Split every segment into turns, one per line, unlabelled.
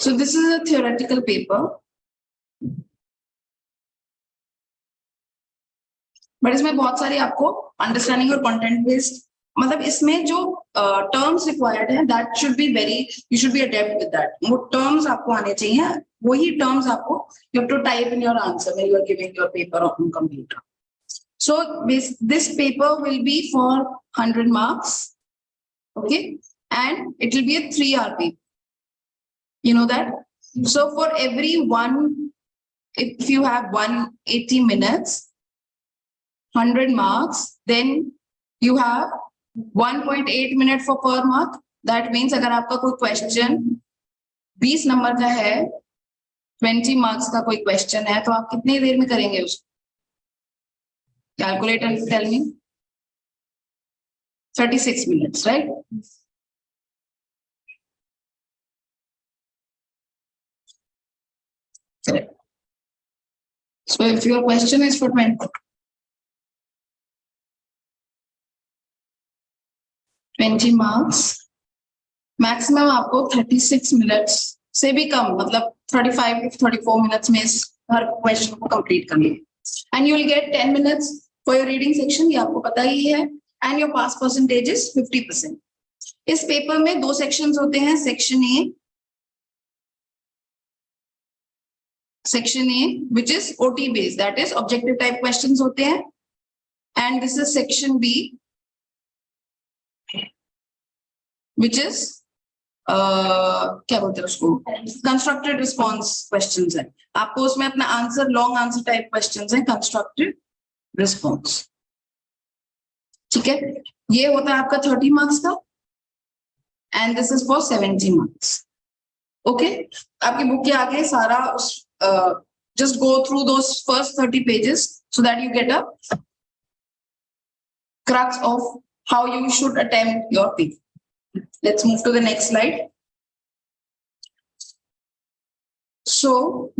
So this is a theoretical paper, but इसमें बहुत सारी आपको अंडरस्टैंडिंग और कंटेंट बेस्ड, मतलब इसमें जो टर्म्स रिक्वायर्ड है that should be very, you should be adept with that. वो टर्म्स आपको आने चाहिए, वही टर्म्स आपको you have to type in your answer when you are giving your paper on computer. So this paper will be for 100 marks, okay, and it will be a 3-hour paper. You know that? So for every one, if you have 180 minutes, 100 marks, then you have 1.8 minute for per mark. That means अगर आपका कोई question 20 number का है, 20 marks का कोई question है, तो आप कितनी देर में करेंगे उसको? Calculate and tell me. 36 minutes, right? Correct. So if your question is for 20 marks, maximum आपको 36 minutes से भी कम, मतलब 35 to 34 minutes में हर क्वेश्चन को कंप्लीट करना. And you will get 10 minutes for your reading section, ये आपको पता ही है. And your pass percentage is 50%. इस पेपर में 2 sections होते हैं, section A, which is OT based, that is objective type questions होते हैं. And this is section B, which is क्या बोलते हैं उसको, कंस्ट्रक्टेड रिस्पॉन्स क्वेश्चंस है. आपको उसमें अपना answer, long answer type questions है, कंस्ट्रक्टेड रिस्पॉन्स. ठीक है, ये होता है आपका 30 मार्क्स का, and this is for 70 marks. Okay, आपकी बुक के आगे सारा just go through those first 30 pages so that you get a crux of how you should attempt your paper. Let's move to the next slide. So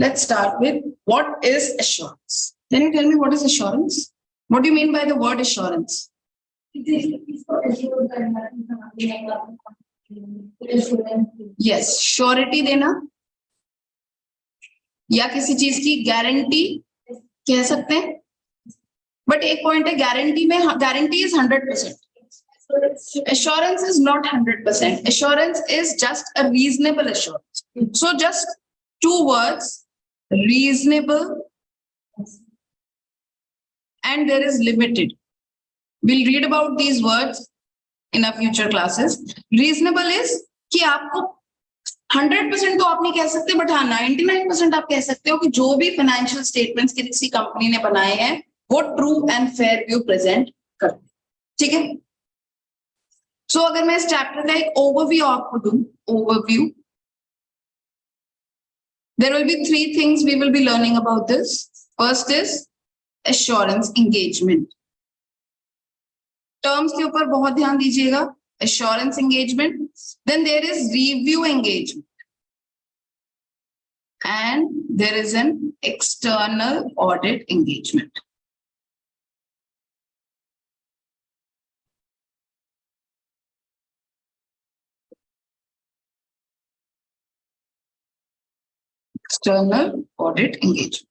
let's start with what is assurance. Can you tell me what is assurance? What do you mean by the word assurance? Yes, surety देना या किसी चीज की guarantee कह सकते हैं. But एक point है, गारंटी में guarantee is 100%. Assurance is not 100%. Assurance is just a reasonable assurance. So just 2 words, reasonable and there is limited. We'll read about these words in our future classes. Reasonable is कि आपको 100% तो आप नहीं कह सकते, but हाँ 99% आप कह सकते हो कि जो भी फाइनेंशियल स्टेटमेंट्स किसी कंपनी ने बनाए हैं वो true and fair view present करते हैं. ठीक है, सो अगर मैं इस चैप्टर का एक ओवरव्यू आपको दूं, overview, there will be 3 things we will be learning about this. First is assurance engagement. Terms के ऊपर बहुत ध्यान दीजिएगा. assurance engagement, then there is review engagement, and there is an external audit engagement. External audit engagement.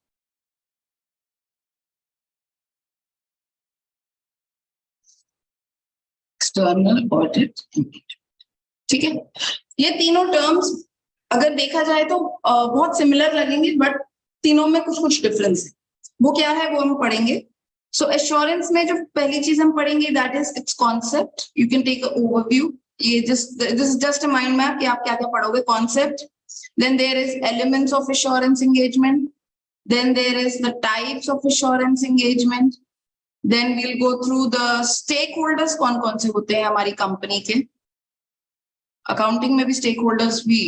External audit engagement. ठीक है, ये तीनों terms अगर देखा जाए तो बहुत सिमिलर लगेंगे, बट तीनों में कुछ कुछ डिफरेंस है. वो क्या है वो हम पढ़ेंगे. सो एश्योरेंस में जो पहली चीज हम पढ़ेंगे that is its concept. You can take a overview. ये this is just a mind map कि आप क्या क्या पढ़ोगे. Concept, then there is elements of assurance engagement, then there is the types of assurance engagement, then we'll go through the stakeholders. कौन-कौन से होते हैं हमारी कंपनी के. अकाउंटिंग में भी stakeholders we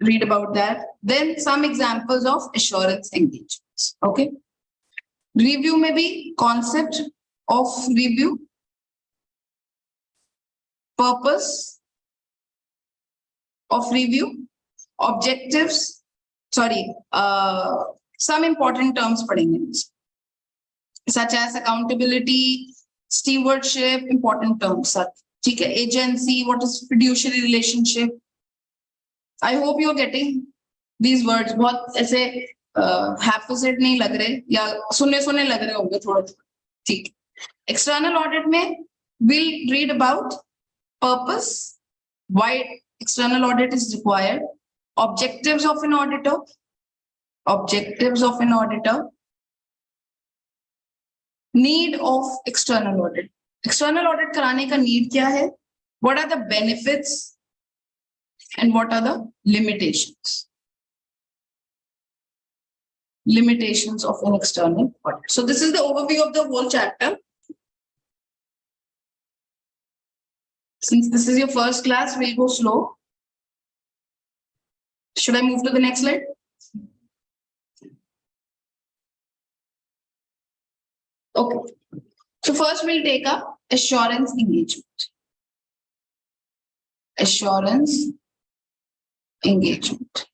read about that. Then some examples of assurance engagements. Okay, review में भी concept of review, purpose of review, objectives, some important terms पढ़ेंगे such as accountability, stewardship, important terms. ठीक है, agency, what is fiduciary relationship. I hope you are getting these words बहुत ऐसे हाफिजेड नहीं लग रहे या सुनने सुनने लग रहे होंगे थोड़ा, ठीक। एक्सटर्नल ऑडिट में we'll read about purpose, why external audit is required, objectives of an auditor, need of external audit, external audit कराने का need क्या है, what are the benefits and what are the limitations of an external audit. So this is the overview of the whole chapter. Since this is your first class, we'll go slow. Should I move to the next slide? Okay. So first we'll take up assurance engagement. Assurance engagement.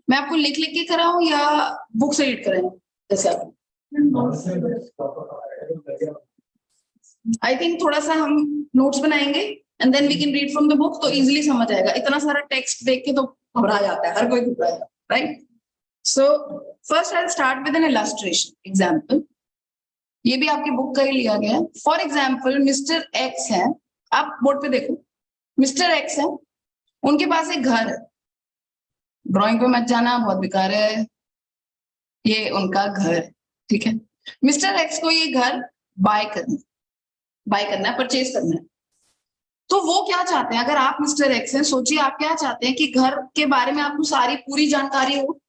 मैं आपको लिख के कराऊं या book से read कराऊं? जैसे आप I think थोड़ा सा हम नोट्स बनाएंगे and then we can read from the book, तो इजीली समझ आएगा। इतना सारा टेक्स्ट देख के तो घबरा जाता है, हर कोई घबरा जाता है, right? So first I will start with N illustration example. ये भी आपकी बुक का ही लिया गया है। फॉर एग्जांपल मिस्टर एक्स है, आप बोर्ड पे देखो, मिस्टर एक्स है, उनके पास एक घर है। ड्राइंग पे मत जाना, बहुत बेकार है, ये उनका घर है, ठीक है। मिस्टर एक्स को ये घर बाय करना है, परचेज करना है। तो वो क्या चाहते हैं, अगर आप मिस्टर एक्स हैं, सोचिए आप क्या चाहते हैं कि घर के बारे में आपको सारी पूरी जानकारी हो।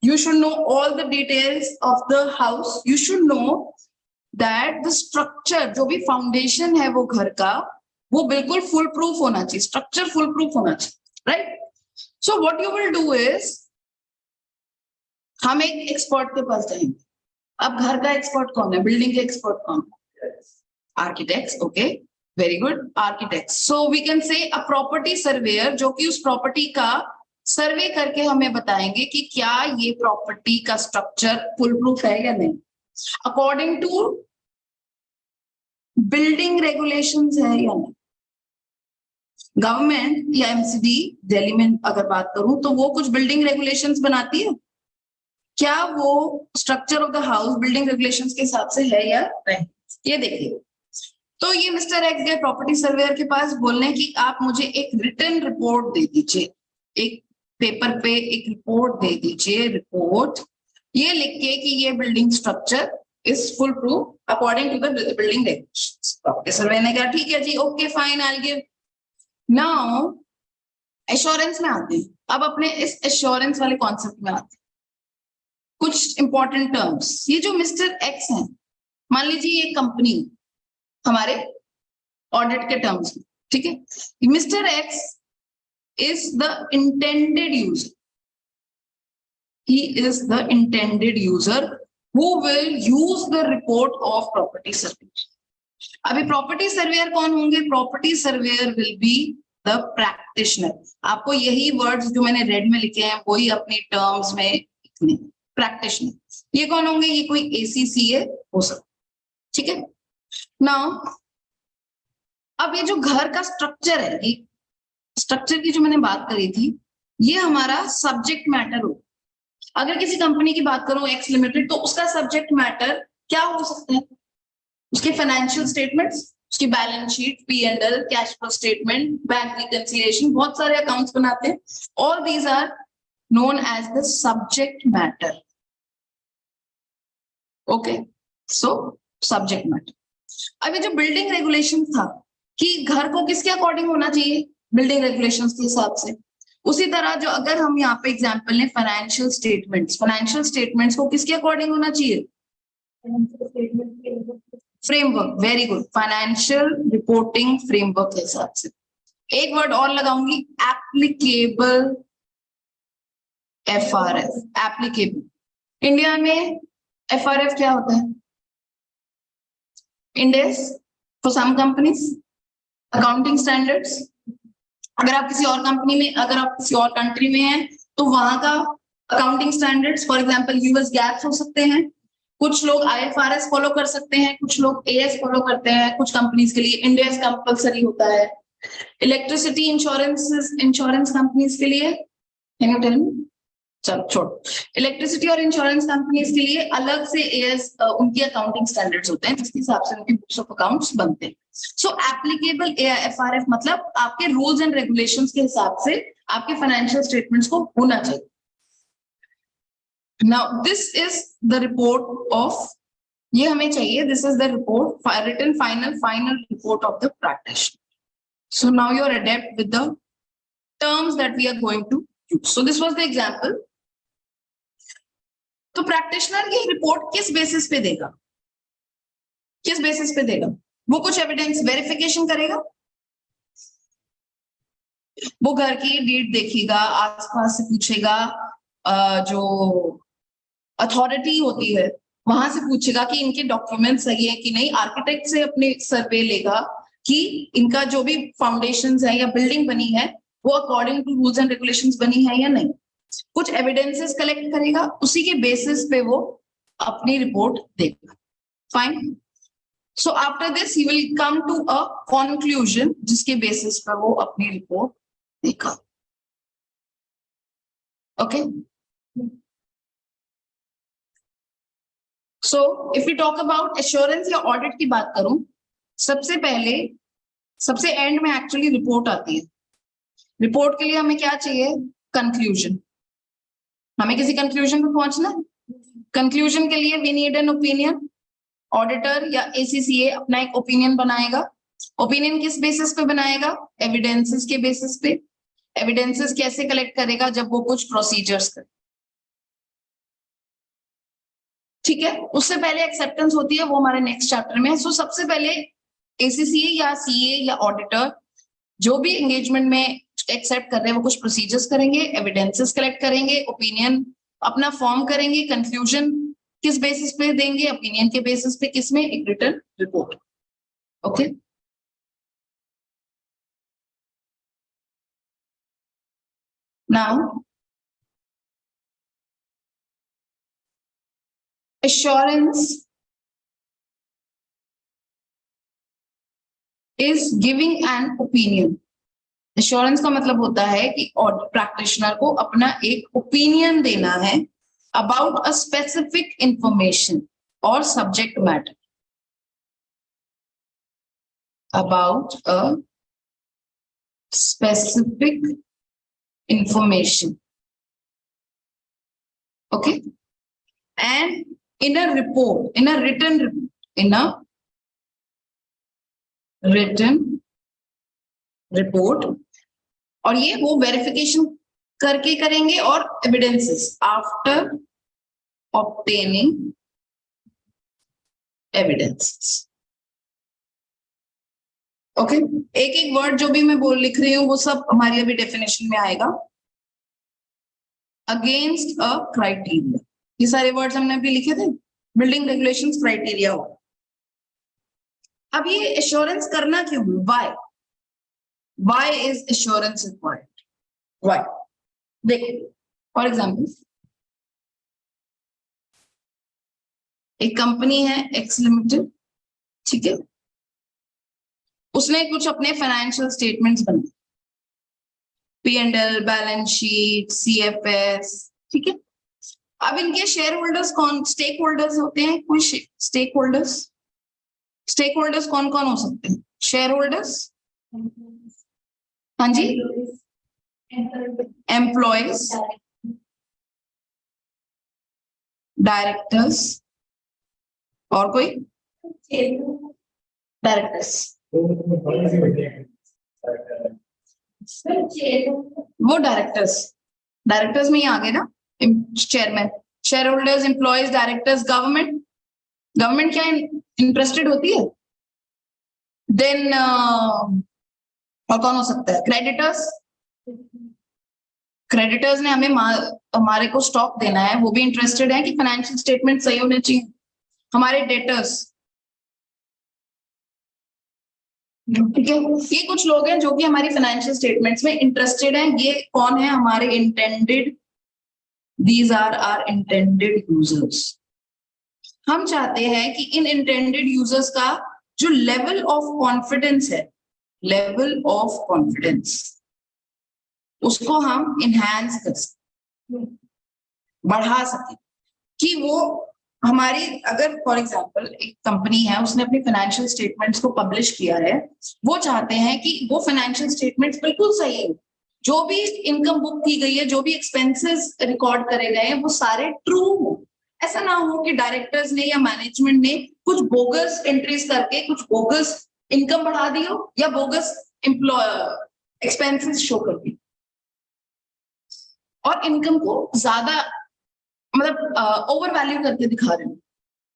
You should know all the details of the house, you should know that the structure, जो भी फाउंडेशन है वो घर का, वो बिल्कुल फुल प्रूफ होना चाहिए, स्ट्रक्चर फुल प्रूफ होना चाहिए, right? So what you will do is, हम एक एक्सपर्ट के पास जाएंगे। अब घर का एक्सपर्ट कौन है, बिल्डिंग के एक्सपर्ट कौन है? Architects, okay, very good, architects. So we can say a property surveyor, जो कि उस प्रॉपर्टी का सर्वे करके हमें बताएंगे कि क्या ये प्रॉपर्टी का स्ट्रक्चर फुल प्रूफ है या नहीं, अकॉर्डिंग टू बिल्डिंग रेगुलेशंस है या नहीं। गवर्नमेंट या एमसीडी दिल्ली में अगर बात करूं तो वो कुछ बिल्डिंग रेगुलेशंस बनाती है, क्या वो structure of the house building regulations के हिसाब से है या नहीं, ये देखिए। तो ये मिस्टर एक्स गए प्रॉपर्टी सर्वेयर के पास बोलने की आप मुझे एक रिटन रिपोर्ट दे दीजिए, एक पेपर पे एक रिपोर्ट दे दीजिए, रिपोर्ट ये लिख के कि ये building structure is foolproof according to the building regulations. Property surveyor ने कहा ठीक है जी, okay fine, I will give. Now assurance में आते हैं, अब अपने इस एश्योरेंस वाले कॉन्सेप्ट में आते हैं। कुछ इंपॉर्टेंट टर्म्स, ये जो मिस्टर एक्स है, मान लीजिए ये कंपनी हमारे ऑडिट के टर्म्स में, ठीक है, mister x is the intended user, he is the intended user who will use the report of property surveyor. अभी प्रॉपर्टी सर्वेयर कौन होंगे? Property surveyor will be the practitioner. आपको यही वर्ड्स जो मैंने रेड में लिखे हैं वही अपनी टर्म्स में लिखने। प्रैक्टिशनर ये कौन होंगे? ये कोई एसीसीए हो सकता, ठीक है। नाउ अब ये जो घर का स्ट्रक्चर है, ये स्ट्रक्चर की जो मैंने बात करी थी, ये हमारा सब्जेक्ट मैटर हो। अगर किसी कंपनी की बात करूं एक्स लिमिटेड, तो उसका सब्जेक्ट मैटर क्या हो सकता है? उसके फाइनेंशियल स्टेटमेंट्स, उसकी balance sheet, P&L, cash flow statement, bank reconciliation, बहुत सारे अकाउंट्स बनाते हैं। All these are known as the subject matter. Okay, so subject matter. अभी जो बिल्डिंग रेगुलेशन था कि घर को किसके अकॉर्डिंग होना चाहिए, बिल्डिंग रेगुलेशंस के हिसाब से, उसी तरह जो अगर हम यहाँ पे एग्जांपल लें फाइनेंशियल स्टेटमेंट्स को किसके अकॉर्डिंग होना चाहिए? Framework, very good, financial reporting framework के हिसाब से। एक वर्ड और लगाऊंगी, एप्लीकेबल FRF, एप्लीकेबल। इंडिया में FRF क्या होता है? Ind AS for some companies, accounting standards. अगर आप किसी और कंपनी में, अगर आप किसी और कंट्री में हैं तो वहां का accounting standards, for example US gap हो सकते हैं, कुछ लोग IFRS फॉलो कर सकते हैं, कुछ लोग AS फॉलो करते हैं, कुछ कंपनीज के लिए इंडेस कंपलसरी होता है। इलेक्ट्रिसिटी इंश्योरेंस कंपनीज के लिए कैन यू टेल मी? चलो छोड़। इलेक्ट्रिसिटी और इंश्योरेंस कंपनीज के लिए अलग से एएस उनकी अकाउंटिंग स्टैंडर्ड्स होते हैं जिसके हिसाब से उनकी बुक्स ऑफ अकाउंट्स बनते हैं। सो एप्लीकेबल एआईएफआरएफ मतलब आपके रूल्स एंड रेगुलेशंस के हिसाब से आपके फाइनेंशियल स्टेटमेंट्स को होना चाहिए। Now this is the report of, ये हमें चाहिए, this is the report written final report of the practitioner. So now you are adept with the terms that we are going to use. So this was the example. तो practitioner ये report किस basis पे देगा? किस basis पे देगा? वो कुछ एविडेंस वेरिफिकेशन करेगा, वो घर की डीड देखेगा, आसपास से पूछेगा, जो अथॉरिटी होती है वहां से पूछेगा कि इनके डॉक्यूमेंट सही है कि नहीं, आर्किटेक्ट से अपने सर्वे लेगा कि इनका जो भी फाउंडेशंस है या बिल्डिंग बनी है वो according to rules and regulations बनी है या नहीं। कुछ एविडेंसेस कलेक्ट करेगा, उसी के बेसिस पे वो अपनी रिपोर्ट देगा। Fine. So after this he will come to a conclusion जिसके बेसिस पर वो अपनी रिपोर्ट देगा। Okay. So if you talk about assurance या ऑडिट की बात करूं, सबसे पहले सबसे एंड में एक्चुअली रिपोर्ट आती है। रिपोर्ट के लिए हमें क्या चाहिए? कंक्लूजन। हमें किसी कंक्लूजन पे पहुंचना है। कंक्लूजन के लिए we need an opinion. Auditor या एसीसीए अपना एक ओपिनियन बनाएगा। ओपिनियन किस बेसिस पे बनाएगा? एविडेंसेस के बेसिस पे। एविडेंसेस कैसे कलेक्ट करेगा? जब वो कुछ प्रोसीजर्स करे। ठीक है, उससे पहले एक्सेप्टेंस होती है, वो हमारे नेक्स्ट चैप्टर में है। सो सबसे पहले एसीसीए या सीए या ऑडिटर जो भी एंगेजमेंट में एक्सेप्ट कर रहे हैं वो कुछ प्रोसीजर्स करेंगे, एविडेंसेस कलेक्ट करेंगे, ओपिनियन अपना फॉर्म करेंगे, कंक्लूजन किस बेसिस पे देंगे? ओपिनियन के बेसिस पे। किसमें? एक written report. Okay. Now assurance is giving an opinion. Assurance का मतलब होता है कि प्रैक्टिशनर को अपना एक ओपिनियन देना है अबाउट अ स्पेसिफिक इंफॉर्मेशन और subject matter. About a specific information. Okay. And in a report, in a written report, in a written report. और ये वो वेरिफिकेशन करके करेंगे और evidences after obtaining evidences. Okay. एक एक वर्ड जो भी मैं लिख रही हूँ वो सब हमारी अभी डेफिनेशन में आएगा। अगेंस्ट अ क्राइटेरिया, ये सारे वर्ड्स हमने अभी लिखे थे। बिल्डिंग रेगुलेशंस क्राइटेरिया हो। अब ये एश्योरेंस करना क्यों? Why? Why is assurance required? Why? देखो, फॉर एग्जाम्पल एक कंपनी है एक्स लिमिटेड, ठीक है, उसने कुछ अपने फाइनेंशियल स्टेटमेंट्स बनाए, P&L, बैलेंस शीट, CFS, ठीक है। अब इनके शेयर होल्डर्स कौन? स्टेक होल्डर्स होते हैं कोई स्टेक होल्डर्स? स्टेक होल्डर्स कौन कौन हो सकते हैं? शेयर होल्डर्स, हाँ जी, एम्प्लॉयज, डायरेक्टर्स, और कोई? डायरेक्टर्स। वो डायरेक्टर्स में ही आ गए ना, chairman, share holders, employees, directors, government. Government क्या इंटरेस्टेड होती है? देन और कौन हो सकता है? क्रेडिटर्स। क्रेडिटर्स ने हमें हमारे को स्टॉक देना है, वो भी इंटरेस्टेड है कि फाइनेंशियल स्टेटमेंट सही होने चाहिए। हमारे डेटर्स, ठीक है, ये कुछ लोग हैं जो कि हमारी फाइनेंशियल स्टेटमेंट्स में इंटरेस्टेड हैं। ये कौन है? हमारे intended, these are are intended users. हम चाहते हैं कि इन इंटेंडेड यूजर्स का जो लेवल ऑफ कॉन्फिडेंस है, लेवल ऑफ कॉन्फिडेंस उसको हम इनहैंस कर सकते, बढ़ा सके, कि वो हमारी, अगर फॉर एग्जांपल एक कंपनी है, उसने अपनी फाइनेंशियल स्टेटमेंट्स को पब्लिश किया है, वो चाहते हैं कि वो फाइनेंशियल स्टेटमेंट्स बिल्कुल सही हो, जो भी इनकम बुक की गई है, जो भी एक्सपेंसेस रिकॉर्ड करे गए हैं, वो सारे ट्रू हो। ऐसा ना हो कि डायरेक्टर्स ने या मैनेजमेंट ने कुछ बोगस एंट्रीज करके कुछ बोगस इनकम बढ़ा दी हो या बोगस एक्सपेंसेस शो कर दी, और इनकम को ज्यादा मतलब ओवर वैल्यू करके दिखा रहे हैं।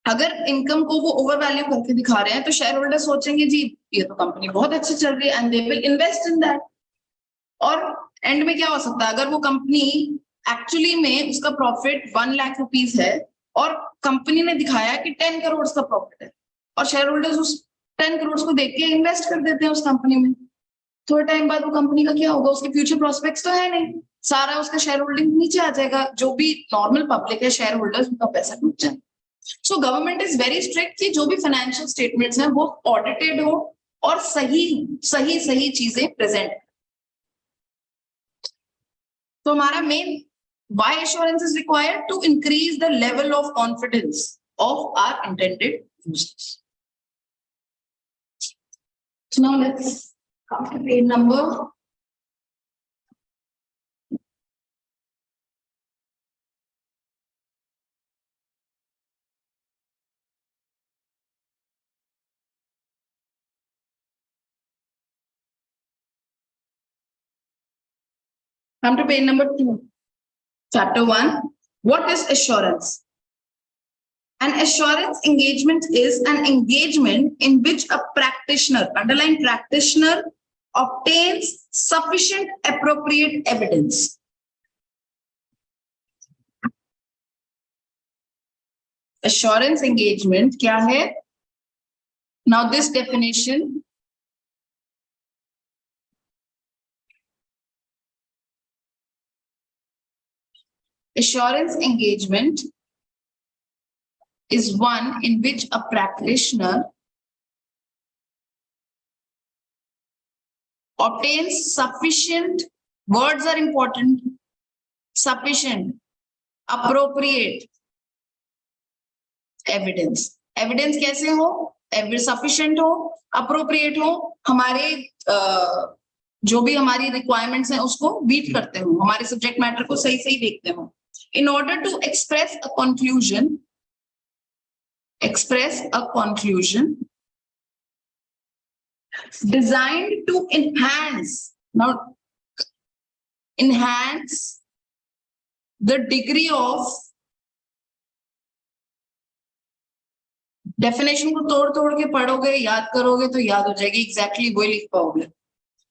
अगर इनकम को वो ओवर वैल्यू करके दिखा रहे हैं तो शेयर होल्डर सोचेंगे जी ये तो कंपनी बहुत अच्छी चल रही है, and they will invest in that. और एंड में क्या हो सकता है, अगर वो कंपनी एक्चुअली में उसका प्रॉफिट 1 लाख रुपीस है और कंपनी ने दिखाया कि 10 करोड़ का प्रॉफिट है, और शेयर होल्डर्स उस 10 करोड़ को देख के इन्वेस्ट कर देते हैं उस कंपनी में, थोड़े टाइम बाद वो कंपनी का क्या होगा, उसके फ्यूचर प्रोस्पेक्ट्स तो है नहीं, सारा उसका शेयर होल्डिंग नीचे आ जाएगा, जो भी नॉर्मल पब्लिक है शेयर होल्डर्स, उनका पैसा डूब जाए। So government is very strict कि जो भी फाइनेंशियल स्टेटमेंट्स हैं वो ऑडिटेड हो और सही सही सही चीजें प्रेजेंट। तो हमारा main why assurance is required to increase the level of confidence of our intended users. So now let's come to page number. Come to page number 2. Chapter 1. What is assurance? An assurance engagement is an engagement in which a practitioner, underline practitioner, obtains sufficient appropriate evidence. Assurance engagement क्या है? Now this definition assurance engagement is one in which a practitioner obtains sufficient, words are important, sufficient, appropriate evidence. Evidence कैसे हो? Sufficient हो, appropriate हो, हमारे जो भी हमारी रिक्वायरमेंट्स हैं उसको बीट करते हो, हमारे सब्जेक्ट मैटर को सही सही देखते हो। In order to express a conclusion designed to enhance the degree of, definition को तोड़ तोड़ के पढ़ोगे, याद करोगे तो याद हो जाएगी, एग्जैक्टली वही लिख पाओगे।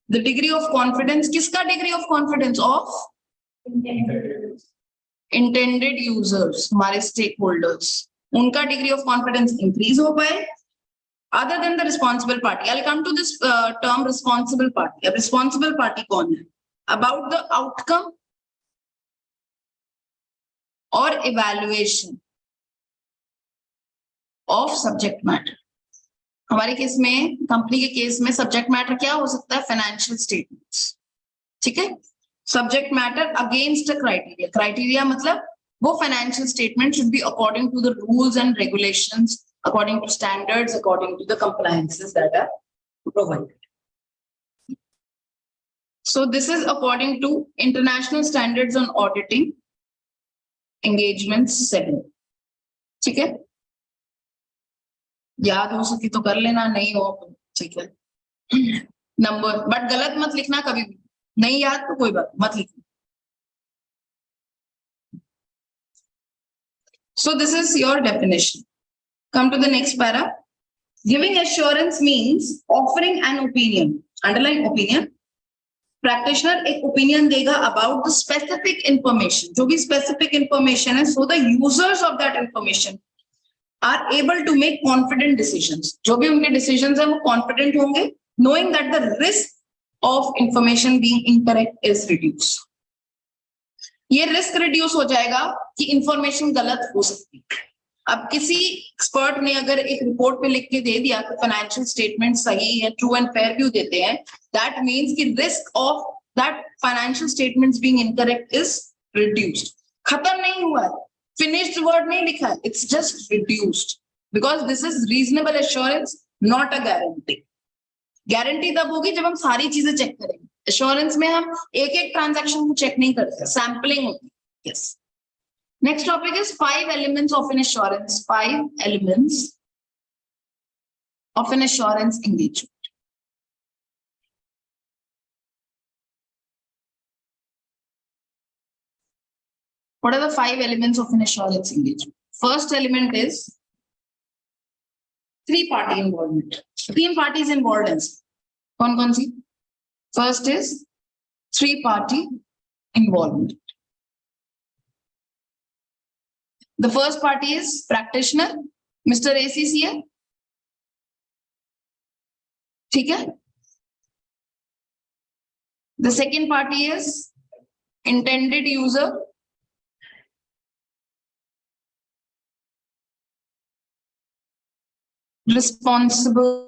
द डिग्री ऑफ कॉन्फिडेंस, किसका degree of confidence? Of intended users, हमारे स्टेक होल्डर्स, उनका डिग्री ऑफ कॉन्फिडेंस इंक्रीज हो पाए, other than the responsible party. I'll come to this term responsible party. अब responsible party कौन है? About the outcome or evaluation of subject matter. हमारे case में, company के केस में सब्जेक्ट मैटर क्या हो सकता है? फाइनेंशियल स्टेटमेंट्स, ठीक है। Subject matter against a criteria, criteria मतलब वो financial statement should be according to the rules and regulations, according to standards, according to the compliances that are provided. So this is according to international standards on auditing engagements 7. ठीक है, याद हो सके तो कर लेना, नहीं हो ठीक है नंबर, बट गलत मत लिखना कभी भी, नहीं याद तो कोई बात मत लिखना। So this is your definition. Come to the next para. Giving assurance means offering an opinion. Underline opinion. Practitioner एक opinion देगा about the specific information. जो भी specific information है, so the users of that information are able to make confident decisions. जो भी उनके decisions हैं वो confident होंगे, knowing that the risk of information being incorrect is reduced. ये risk reduce हो जाएगा कि information गलत हो सकती है। अब किसी एक्सपर्ट ने अगर एक रिपोर्ट पे लिख के दे दिया कि फाइनेंशियल स्टेटमेंट सही है, ट्रू एंड फेयर व्यू देते हैं, दैट मींस कि risk of that financial statements being incorrect is reduced. खत्म नहीं हुआ है, finished word नहीं लिखा है, it's just reduced because this is reasonable assurance, not a guarantee. Guarantee तब होगी जब हम सारी चीजें चेक करेंगे. एश्योरेंस में हम एक एक ट्रांजैक्शन को चेक नहीं करते, सैम्पलिंग होती है. Yes. Next topic is 5 elements of an assurance. 5 elements of an assurance engagement. What are the 5 elements of an assurance engagement? First element is 3-party involvement. 3 parties involved in. कौन सी? First is 3-party involvement. The first party is practitioner, Mr. ACCA. ठीक है? The second party is intended user. Responsible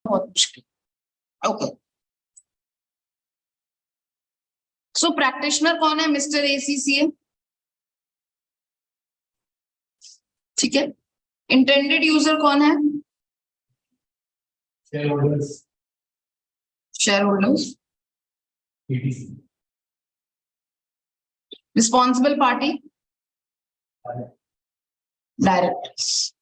बहुत मुश्किल. Okay. सो practitioner कौन है? Mister ACCA. ठीक है. Intended user कौन है? शेयरहोल्डर्स. Responsible party? डायरेक्टर्स.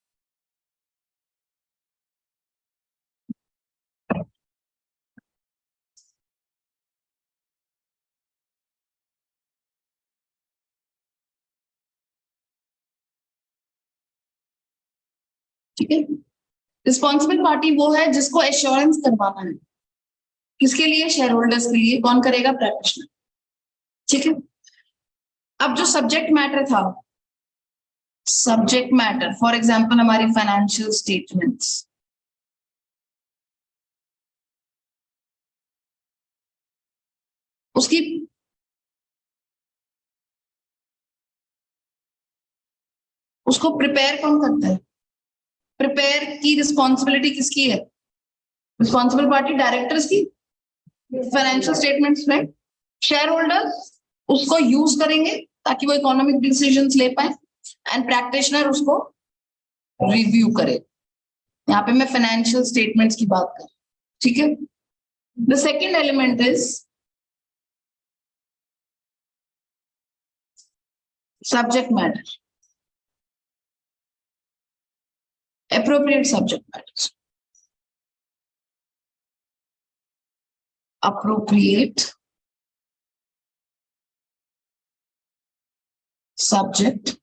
ठीक है. रिस्पॉन्सिबल पार्टी वो है जिसको एश्योरेंस करवाना है. किसके लिए? शेयर होल्डर्स के लिए. कौन करेगा? प्रैक्टिशनर. ठीक है. अब जो सब्जेक्ट मैटर था, सब्जेक्ट मैटर फॉर एग्जांपल हमारी फाइनेंशियल स्टेटमेंट्स, उसकी उसको प्रिपेयर कौन करता है? प्रिपेयर की रिस्पॉन्सिबिलिटी किसकी है? रिस्पॉन्सिबल पार्टी डायरेक्टर्स की. फाइनेंशियल स्टेटमेंट्स में शेयर होल्डर्स उसको यूज करेंगे ताकि वो इकोनॉमिक डिसीजंस ले पाए, एंड प्रैक्टिशनर उसको रिव्यू करे. यहाँ पे मैं फाइनेंशियल स्टेटमेंट्स की बात कर. ठीक है. The second element is subject matter. appropriate subject matters. Appropriate subject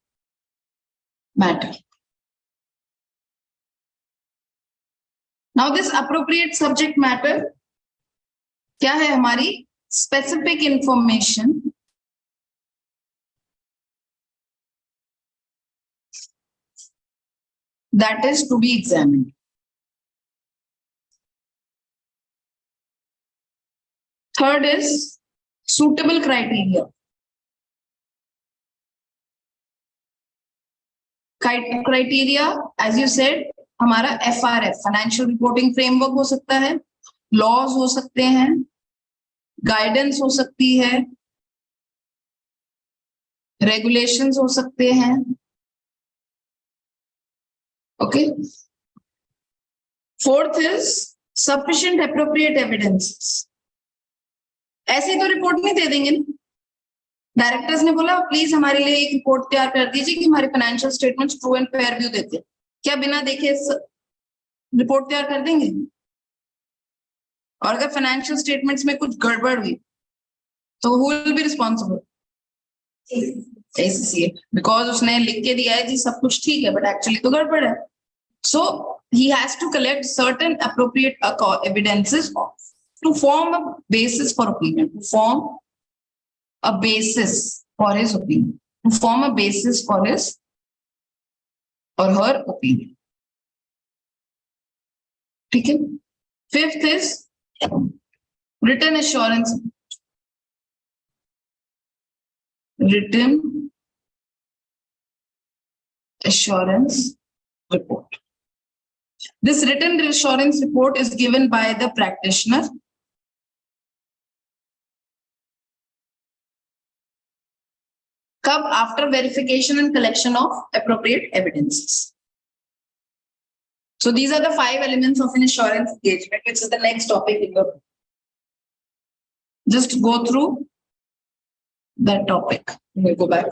matter. Now this appropriate subject matter क्या है? हमारी specific information that is to be examined. Third is suitable criteria. Criteria, as you said, हमारा FRF, financial reporting framework हो सकता है, laws हो सकते हैं, गाइडेंस हो सकती है, रेगुलेशंस हो सकते हैं. Okay. Fourth is sufficient appropriate evidences. ऐसे तो रिपोर्ट नहीं दे देंगे. डायरेक्टर्स ने बोला प्लीज हमारे लिए एक रिपोर्ट तैयार कर दीजिए कि हमारे financial statements true and fair view देते हैं. क्या बिना देखे रिपोर्ट तैयार कर देंगे? और अगर फाइनेंशियल स्टेटमेंट्स में कुछ गड़बड़ हुई तो who will be responsible? ACCA, because उसने लिख के दिया है जी सब कुछ ठीक है बट एक्चुअली तो गड़बड़ है. So he has to collect certain appropriate evidences to form a basis for opinion, to form a basis for his opinion, to form a basis for his or her opinion. ठीक है. Fifth is written assurance report. This written assurance report is given by the practitioner after verification and collection of appropriate evidences. So these are the 5 elements of an assurance engagement, which is the next topic in your book. Just go through that topic. We'll go back.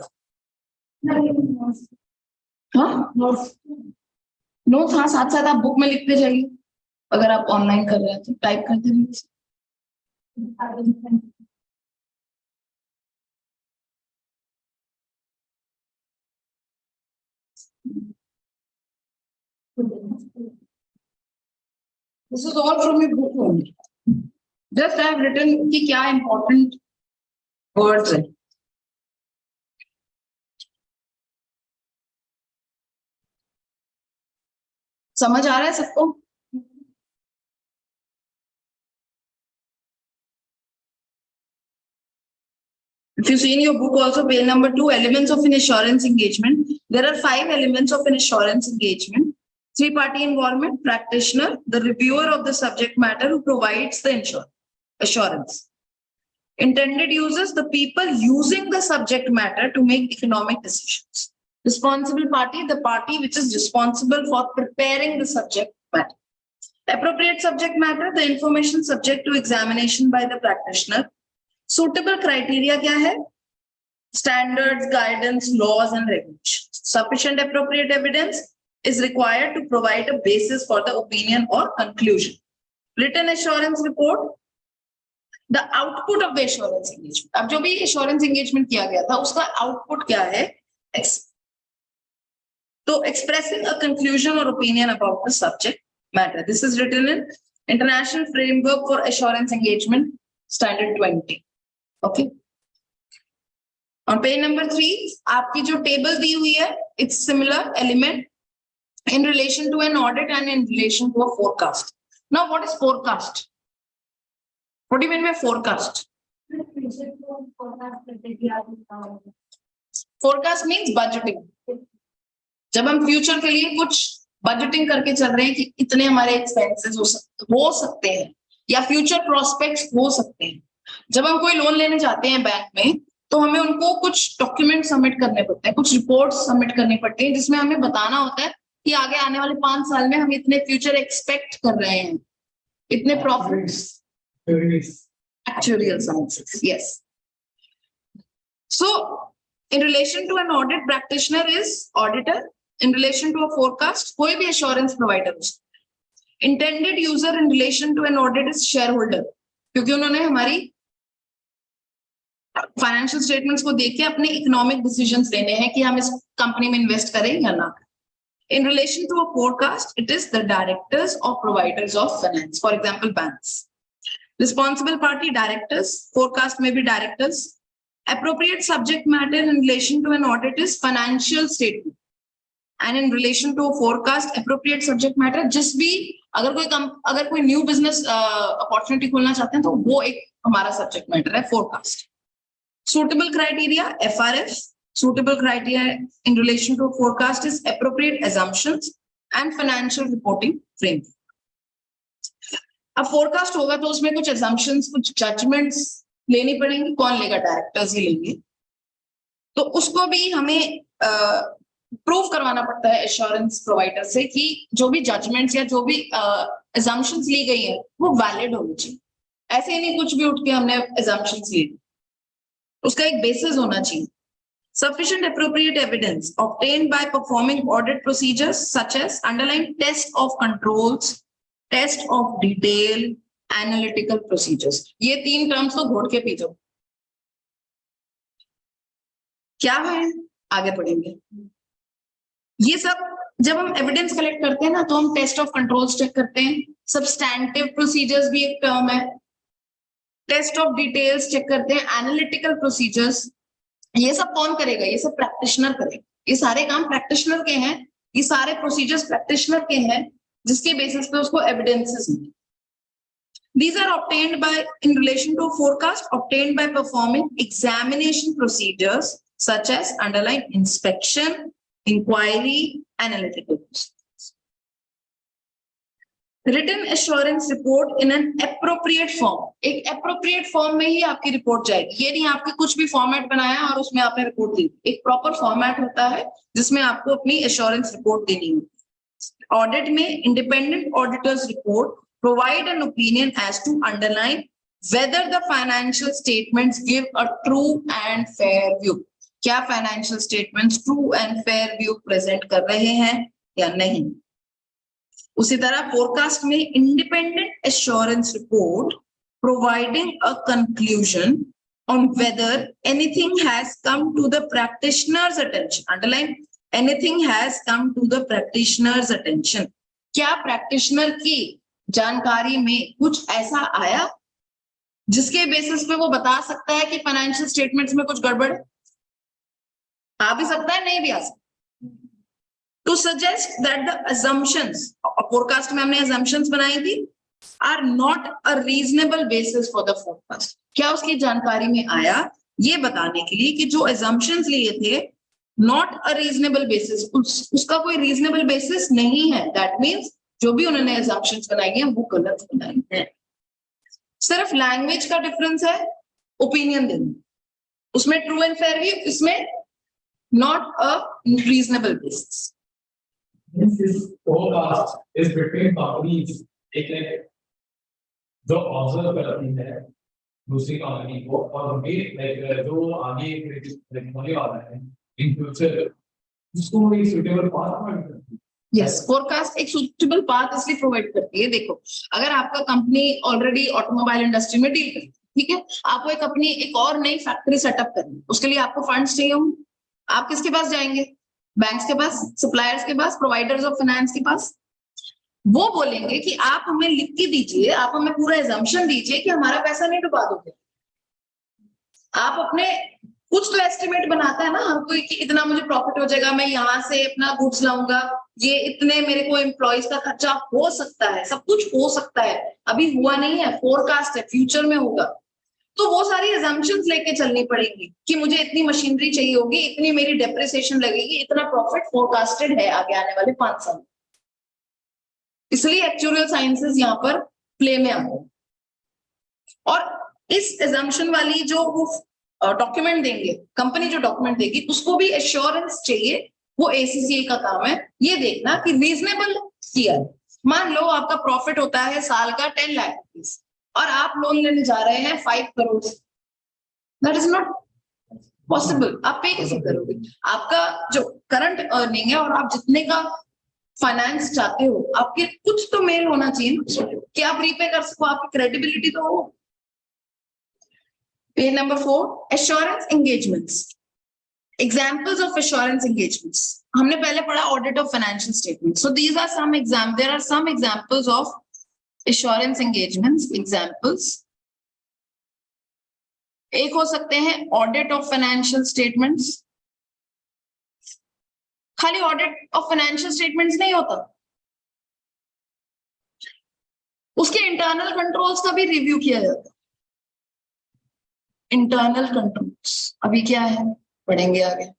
Notes हाँ साथ साथ आप book में लिखते जाइए. अगर आप online कर रहे हैं तो टाइप करते रहिए. This is all from your book only. Just I have written कि क्या important words है. समझ आ रहा है सबको? If you see in your book also, page number 2, elements of an assurance engagement. There are 5 elements of an assurance engagement. 3-party involvement, practitioner, the reviewer of the subject matter who provides the assurance. Intended users, the people using the subject matter to make economic decisions. Responsible party, the party which is responsible for preparing the subject matter. Appropriate subject matter, the information subject to examination by the practitioner. Suitable criteria क्या है? Standards, guidance, laws and regulations. Sufficient appropriate evidence is required to provide a basis for the opinion or conclusion. Written assurance report, the output of the assurance engagement. अब जो भी assurance engagement किया गया था उसका output क्या है? So expressing a conclusion or opinion about the subject matter. This is written in International Framework for Assurance Engagement, Standard 20. Okay. On page number 3, आपकी जो table दी हुई है, it's similar element in relation to an audit and in relation to a forecast. Now, what is forecast? What do you mean by forecast? Forecast means budgeting. जब हम future के लिए कुछ budgeting करके चल रहे हैं कि इतने हमारे एक्सपेंसेस हो सकते हैं या फ्यूचर प्रोस्पेक्ट्स हो सकते हैं. जब हम कोई लोन लेने जाते हैं बैंक में तो हमें उनको कुछ डॉक्यूमेंट सबमिट करने पड़ते हैं, कुछ रिपोर्ट्स सबमिट करनी पड़ती हैं जिसमें हमें बताना होता है कि आगे आने वाले 5 साल में हम इतने फ्यूचर एक्सपेक्ट कर रहे हैं, इतने profits. Actuarial sciences, yes. So in relation to an audit, practitioner is auditor. In relation to a forecast, कोई भी assurance provider. Intended user in relation to an audit is shareholder, क्योंकि उन्होंने हमारी financial statements को देख के अपने economic decisions लेने हैं कि हम इस कंपनी में इन्वेस्ट करें या ना. In relation to a forecast, it is the directors or providers of finance, for example banks. Responsible party, directors. Forecast may be directors. Appropriate subject matter in relation to an audit is financial statement. And in relation to a forecast, appropriate subject matter जिस भी अगर कोई new business opportunity खोलना चाहते हैं तो वो एक हमारा सब्जेक्ट मैटर है forecast. Suitable criteria, FRF. Suitable criteria in relation to a forecast is appropriate assumptions and financial reporting framework. अब फोरकास्ट होगा तो उसमें कुछ assumptions, कुछ judgments लेनी पड़ेंगी. कौन लेगा? डायरेक्टर्स ही लेंगे. तो उसको भी हमें प्रूव करवाना पड़ता है एश्योरेंस प्रोवाइडर से कि जो भी जजमेंट्स या जो भी assumptions ली गई है वो वैलिड होनी चाहिए. ऐसे ही नहीं कुछ भी उठ के हमने assumptions ली, उसका एक बेसिस होना चाहिए. Sufficient appropriate evidence obtained by performing audit procedures such as underlying test of controls, test of detail, analytical procedures. ये 3 टर्म्स तो घोट के पी जाओ. क्या है आगे पढ़ेंगे. ये सब जब हम एविडेंस कलेक्ट करते हैं ना तो हम टेस्ट ऑफ कंट्रोल्स चेक करते हैं. सब्सटैंटिव प्रोसीजर्स भी एक टर्म है. टेस्ट ऑफ डिटेल्स चेक करते हैं. एनालिटिकल प्रोसीजर्स, ये सब कौन करेगा? ये सब प्रैक्टिशनर करेगा. ये सारे काम प्रैक्टिशनर के हैं. ये सारे प्रोसीजर्स प्रैक्टिशनर के हैं जिसके बेसिस पे उसको एविडेंसेस मिले. These are obtained by, in relation to forecast, obtained by performing examination procedures such as underline inspection, inquiry, analytical procedures. Written assurance report in an appropriate form, एक appropriate form में ही आपकी report जाएगी। ये नहीं आपके कुछ भी फॉर्मेट बनाया और उसमें आपने रिपोर्ट दी, एक प्रॉपर फॉर्मेट होता है जिसमें आपको अपनी एश्योरेंस रिपोर्ट देनी होती है। ऑडिट में independent auditors report provide an opinion as to underline whether the financial statements give a true and fair view, क्या financial statements true and fair view present कर रहे हैं या नहीं। उसी तरह फोरकास्ट में independent assurance report providing a conclusion on whether anything has come to the practitioners attention, underline anything has come to the practitioners attention, क्या practitioner की जानकारी में कुछ ऐसा आया जिसके बेसिस पे वो बता सकता है कि फाइनेंशियल स्टेटमेंट्स में कुछ गड़बड़ आ भी सकता है, नहीं भी आ सकता। To suggest that the assumptions, forecast में हमने assumptions बनाई थी, are not a reasonable basis for the forecast, क्या उसकी जानकारी में आया ये बताने के लिए कि जो assumptions लिए थे not a reasonable basis, उसका कोई reasonable basis नहीं है, that means जो भी उन्होंने assumptions बनाई हैं वो गलत बनाई है। सिर्फ लैंग्वेज का डिफरेंस है ओपिनियन देने, उसमें ट्रू एंड फेयर व्यू, इसमें not a reasonable basis.
This forecast is between companies, एक जो ऑब्जर्व करती है दूसरी कंपनी को और उनके जो आगे होने वाला है इन फ्यूचर उसको एक सुटेबल पाथ प्रोवाइड करती है।
यस, फोरकास्ट एक सुटेबल पाथ इसलिए प्रोवाइड करती है, देखो अगर आपका कंपनी ऑलरेडी ऑटोमोबाइल इंडस्ट्री में डील करती है, ठीक है, आपको एक अपनी एक और नई फैक्ट्री सेटअप करनी, उसके लिए आपको फंड्स चाहिए होंगे, आप किसके पास जाएंगे? बैंक्स के पास, सप्लायर्स के पास, प्रोवाइडर्स ऑफ फाइनेंस के पास। वो बोलेंगे कि आप हमें लिख के दीजिए, आप हमें पूरा एजम्पशन दीजिए कि हमारा पैसा नहीं डुबा दोगे। आप अपने कुछ तो एस्टिमेट बनाता है ना हर कोई कि इतना मुझे प्रॉफिट हो जाएगा, मैं यहाँ से अपना गुड्स लाऊंगा, ये इतने मेरे को एम्प्लॉयज का खर्चा हो सकता है, सब कुछ हो सकता है, अभी हुआ नहीं है, फोरकास्ट है, फ्यूचर में होगा। तो वो सारी assumptions लेके चलनी पड़ेगी कि मुझे इतनी मशीनरी चाहिए होगी, इतनी मेरी डेप्रिसिएशन लगेगी, इतना प्रॉफिट फोरकास्टेड है आगे आने वाले 5 साल। इसलिए एक्चुअल साइंसेस यहाँ पर प्ले में आते हैं। और इस assumption वाली जो वो डॉक्यूमेंट देंगे, कंपनी जो डॉक्यूमेंट देगी उसको भी एश्योरेंस चाहिए, वो ACCA का काम है ये देखना कि रीजनेबल किया है। मान लो आपका प्रॉफिट होता है साल का 10 लाख रुपीज और आप लोन लेने जा रहे हैं 5 crore, that is not possible. आप पे कैसे करोगे? आपका जो करंट अर्निंग है और आप जितने का फाइनेंस चाहते हो, आपके कुछ तो मेल होना चाहिए ना कि आप रीपे कर सको, आपकी क्रेडिबिलिटी तो हो। Page number 4, assurance engagements, examples of assurance engagements. हमने पहले पढ़ा audit of financial statement, so these are some example, there are some examples of assurance engagements. Examples एक हो सकते हैं ऑडिट ऑफ फाइनेंशियल स्टेटमेंट्स, खाली ऑडिट ऑफ फाइनेंशियल स्टेटमेंट्स नहीं होता, उसके इंटरनल कंट्रोल्स का भी रिव्यू किया जाता है। इंटरनल कंट्रोल्स अभी क्या है पढ़ेंगे आगे।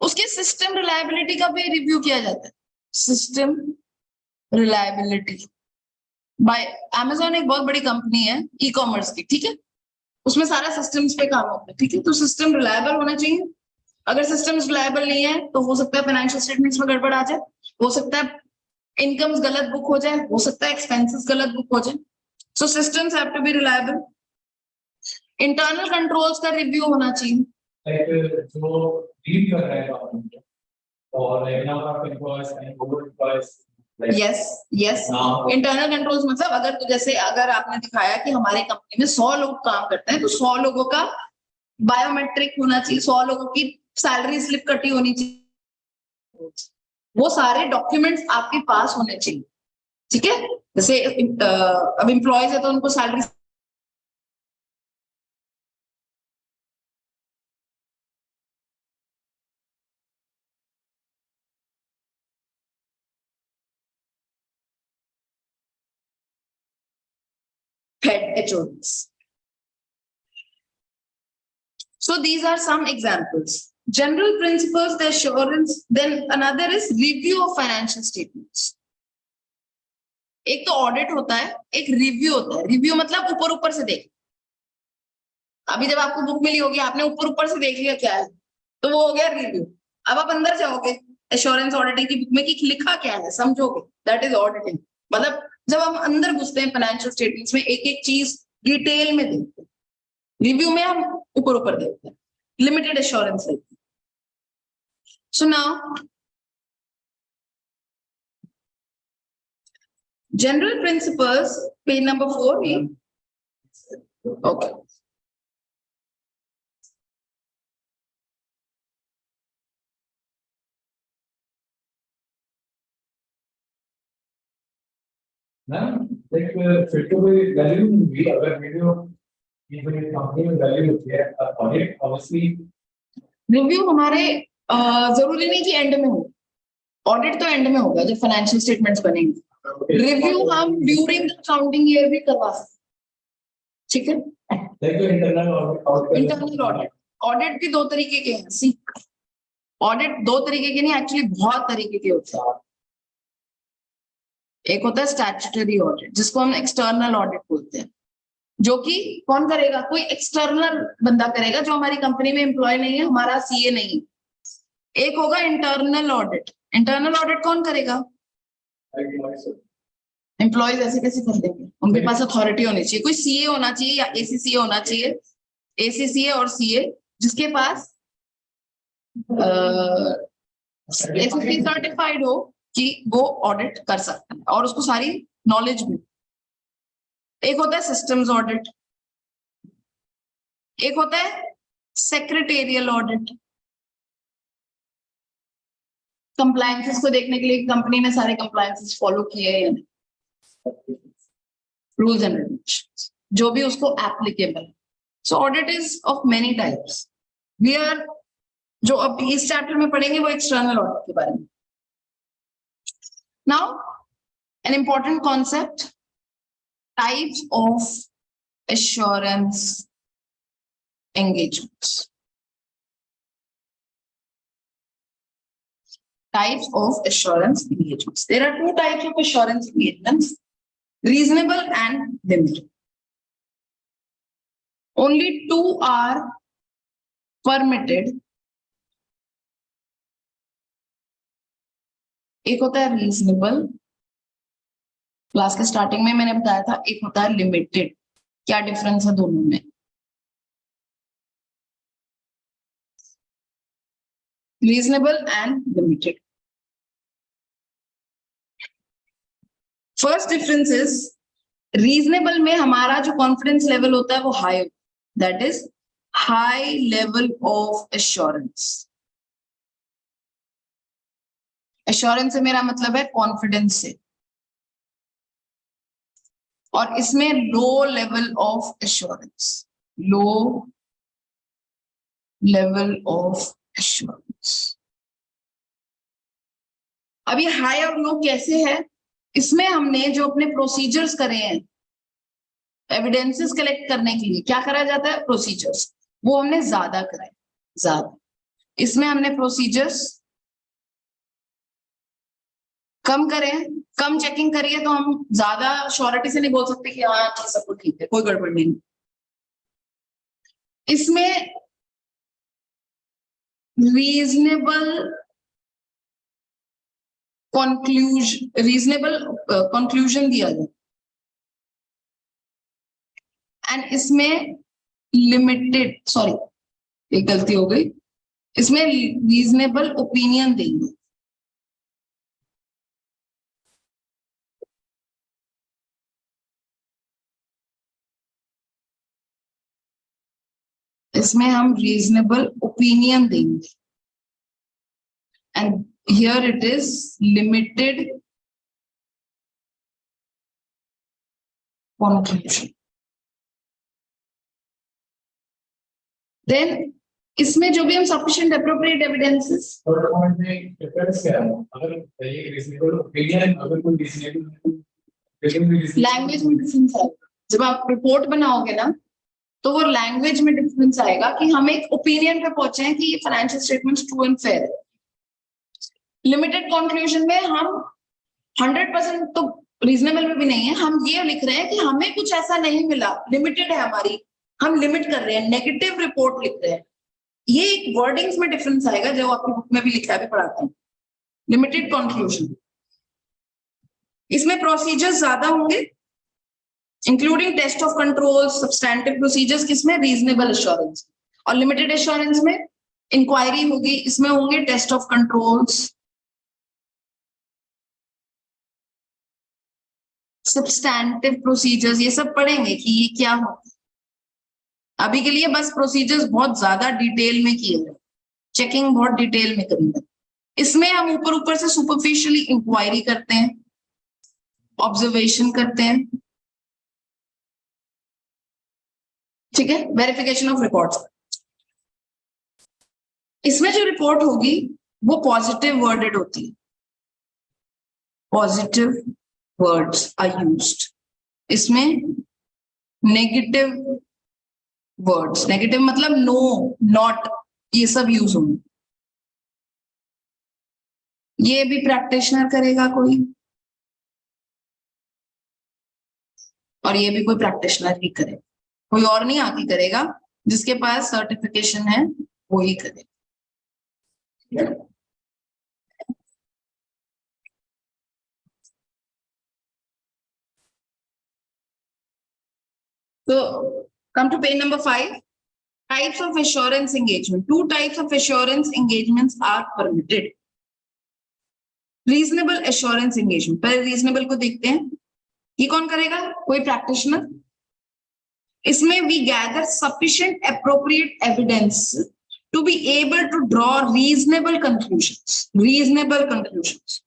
उसके सिस्टम रिलायबिलिटी का भी रिव्यू किया जाता है। सिस्टम रिलायबिलिटी बाय अमेज़न एक बहुत बड़ी कंपनी है ई कॉमर्स की, ठीक है, उसमें सारा सिस्टम्स पे काम होता है, ठीक है, तो सिस्टम रिलायबल होना चाहिए। अगर सिस्टम्स रिलायबल नहीं है तो हो सकता है फाइनेंशियल स्टेटमेंट्स में गड़बड़ आ जाए, हो सकता है इनकम्स गलत बुक हो जाए, हो सकता है एक्सपेंसेस गलत बुक हो जाए। So systems have to be reliable. Internal controls का रिव्यू होना चाहिए,
जो डील कर रहा है गवर्नमेंट और number of employees and over employees.
Yes yes, internal controls मतलब अगर तो जैसे अगर आपने दिखाया कि हमारे कंपनी में 100 लोग काम करते हैं तो 100 लोगों का बायोमेट्रिक होना चाहिए, 100 लोगों की सैलरी स्लिप कटी होनी चाहिए, वो सारे डॉक्यूमेंट्स आपके पास होने चाहिए, ठीक है। जैसे अब एम्प्लॉयज है तो उनको salary head HODs. So these are some examples. General principles, the assurance, then another is review of financial statements. एक तो ऑडिट होता है, एक रिव्यू होता है. रिव्यू मतलब ऊपर ऊपर से देख. अभी जब आपको बुक मिली होगी, आपने ऊपर ऊपर से देख लिया क्या है, तो वो हो गया रिव्यू. अब आप अंदर जाओगे एश्योरेंस ऑडिटिंग की बुक में कि लिखा क्या है, समझोगे, दैट इज ऑडिटिंग. मतलब जब हम अंदर घुसते हैं फाइनेंशियल स्टेटमेंट्स में, एक एक चीज डिटेल में देखते हैं. रिव्यू में हम ऊपर ऊपर देखते हैं, लिमिटेड एश्योरेंस देखते हैं. So now general principles, page number 4. Okay.
Ma'am एक फिर तो कोई वैल्यू नहीं हुई अगर वीडियो इवन कंपनी में वैल्यू होती है ऑडिट ऑब्वियसली.
रिव्यू हमारे जरूरी नहीं कि एंड में हो. ऑडिट तो एंड में होगा जब फाइनेंशियल स्टेटमेंट्स बनेंगे. रिव्यू हम ड्यूरिंग द अकाउंटिंग ईयर भी करवा सकते. ठीक है. Internal audit. ऑडिट भी दो तरीके के हैं. सी ऑडिट दो तरीके के नहीं, एक्चुअली बहुत तरीके के होते हैं. एक होता है स्टैट्यूटरी ऑडिट, जिसको हम एक्सटर्नल ऑडिट बोलते हैं, जो कि कौन करेगा, कोई एक्सटर्नल बंदा करेगा जो हमारी कंपनी में एम्प्लॉय नहीं है, हमारा सीए नहीं. एक होगा इंटरनल ऑडिट. इंटरनल ऑडिट कौन करेगा, एम्प्लॉयज ऐसे कैसे कर देंगे, उनके पास अथॉरिटी होनी चाहिए. कोई सीए होना चाहिए या एसीसीए होना चाहिए. एसीसीए और सीए जिसके पास एसएससी सर्टिफाइड हो कि वो ऑडिट कर सकता है और उसको सारी नॉलेज भी. एक होता है सिस्टम्स ऑडिट, एक होता है सेक्रेटेरियल ऑडिट. कंप्लायंसेस को देखने के लिए कंपनी ने सारे कंप्लायंसेस फॉलो किए हैं या नहीं, रूल्स एंड रेगुलेशंस जो भी उसको applicable. So audit is of many types. We are जो अब इस चैप्टर में पढ़ेंगे वो एक्सटर्नल ऑडिट के बारे में. Now an important concept, types of assurance engagements. Types of assurance engagements. There are two types of assurance engagements, reasonable and limited. Only two are permitted. एक होता है reasonable, क्लास के स्टार्टिंग में मैंने बताया था. एक होता है limited. क्या डिफरेंस है दोनों में? Reasonable and limited. First difference is reasonable में हमारा जो confidence level होता है वो high, that is high level of assurance. Assurance से मेरा मतलब है confidence से, और इसमें low level of assurance, low level of assurance. अब ये हाई और लो कैसे है, इसमें हमने जो अपने प्रोसीजर्स करे हैं एविडेंसेस कलेक्ट करने के लिए, क्या करा जाता है, प्रोसीजर्स, वो हमने ज्यादा कराए. ज्यादा इसमें हमने प्रोसीजर्स कम करें, कम चेकिंग करिए, तो हम ज्यादा श्योरिटी से नहीं बोल सकते कि हाँ ठीक सब कुछ ठीक है, कोई गड़बड़ नहीं. इसमें रीजनेबल कंक्लूजन दिया जाए, एंड इसमें लिमिटेड, सॉरी एक गलती हो गई, इसमें रीजनेबल ओपिनियन देंगे. इसमें हम रीजनेबल ओपिनियन देंगे, and here it is limited conclusion. Then इसमें जो भी हम सफिशिएंट एप्रोप्रिएट एविडेंसेस,
अगर ये रीजनेबल ओपिनियन, अगर कोई रीजनेबल
लैंग्वेज में डिफरेंस है. जब आप रिपोर्ट बनाओगे ना तो वो लैंग्वेज में डिफरेंस आएगा कि हम एक ओपिनियन पे पहुंचे हैं कि ये financial statements true and fair है। लिमिटेड कंक्लूजन में हम 100% तो रीजनेबल में भी नहीं है, हम ये लिख रहे हैं कि हमें कुछ ऐसा नहीं मिला, लिमिटेड है हमारी, हम लिमिट कर रहे हैं, नेगेटिव रिपोर्ट लिख रहे हैं। ये एक वर्डिंग्स में डिफरेंस आएगा जो आपकी बुक में भी लिखा है, भी पढ़ाता हूँ। लिमिटेड कंक्लूजन, इसमें प्रोसीजर्स ज्यादा होंगे, including test of control, substantive procedures, किसमें? Reasonable assurance. और लिमिटेड एश्योरेंस में इंक्वायरी होगी, इसमें होंगे test of controls, substantive procedures, ये सब पढ़ेंगे कि ये क्या हो। अभी के लिए बस प्रोसीजर्स बहुत ज्यादा डिटेल में किए गए, चेकिंग बहुत डिटेल में करेंगे। इसमें हम ऊपर ऊपर से सुपरफिशियली इंक्वायरी करते हैं, ऑब्जर्वेशन करते हैं, ठीक है, वेरिफिकेशन ऑफ रिकॉर्ड्स। इसमें जो रिपोर्ट होगी वो पॉजिटिव वर्डेड होती है, पॉजिटिव वर्ड्स आर यूज्ड। इसमें नेगेटिव वर्ड्स, नेगेटिव मतलब नो, नॉट, ये सब यूज होंगे। ये भी प्रैक्टिशनर करेगा कोई, और ये भी कोई प्रैक्टिशनर ही करेगा, कोई और नहीं आके करेगा, जिसके पास सर्टिफिकेशन है वो ही करेगा। So come to page number 5. Types of assurance engagement. Two types of assurance engagements are permitted. Reasonable assurance engagement. पहले reasonable को देखते हैं, ये कौन करेगा? कोई practitioner. इसमें we gather sufficient appropriate evidence to be able to draw reasonable conclusions. Reasonable conclusions.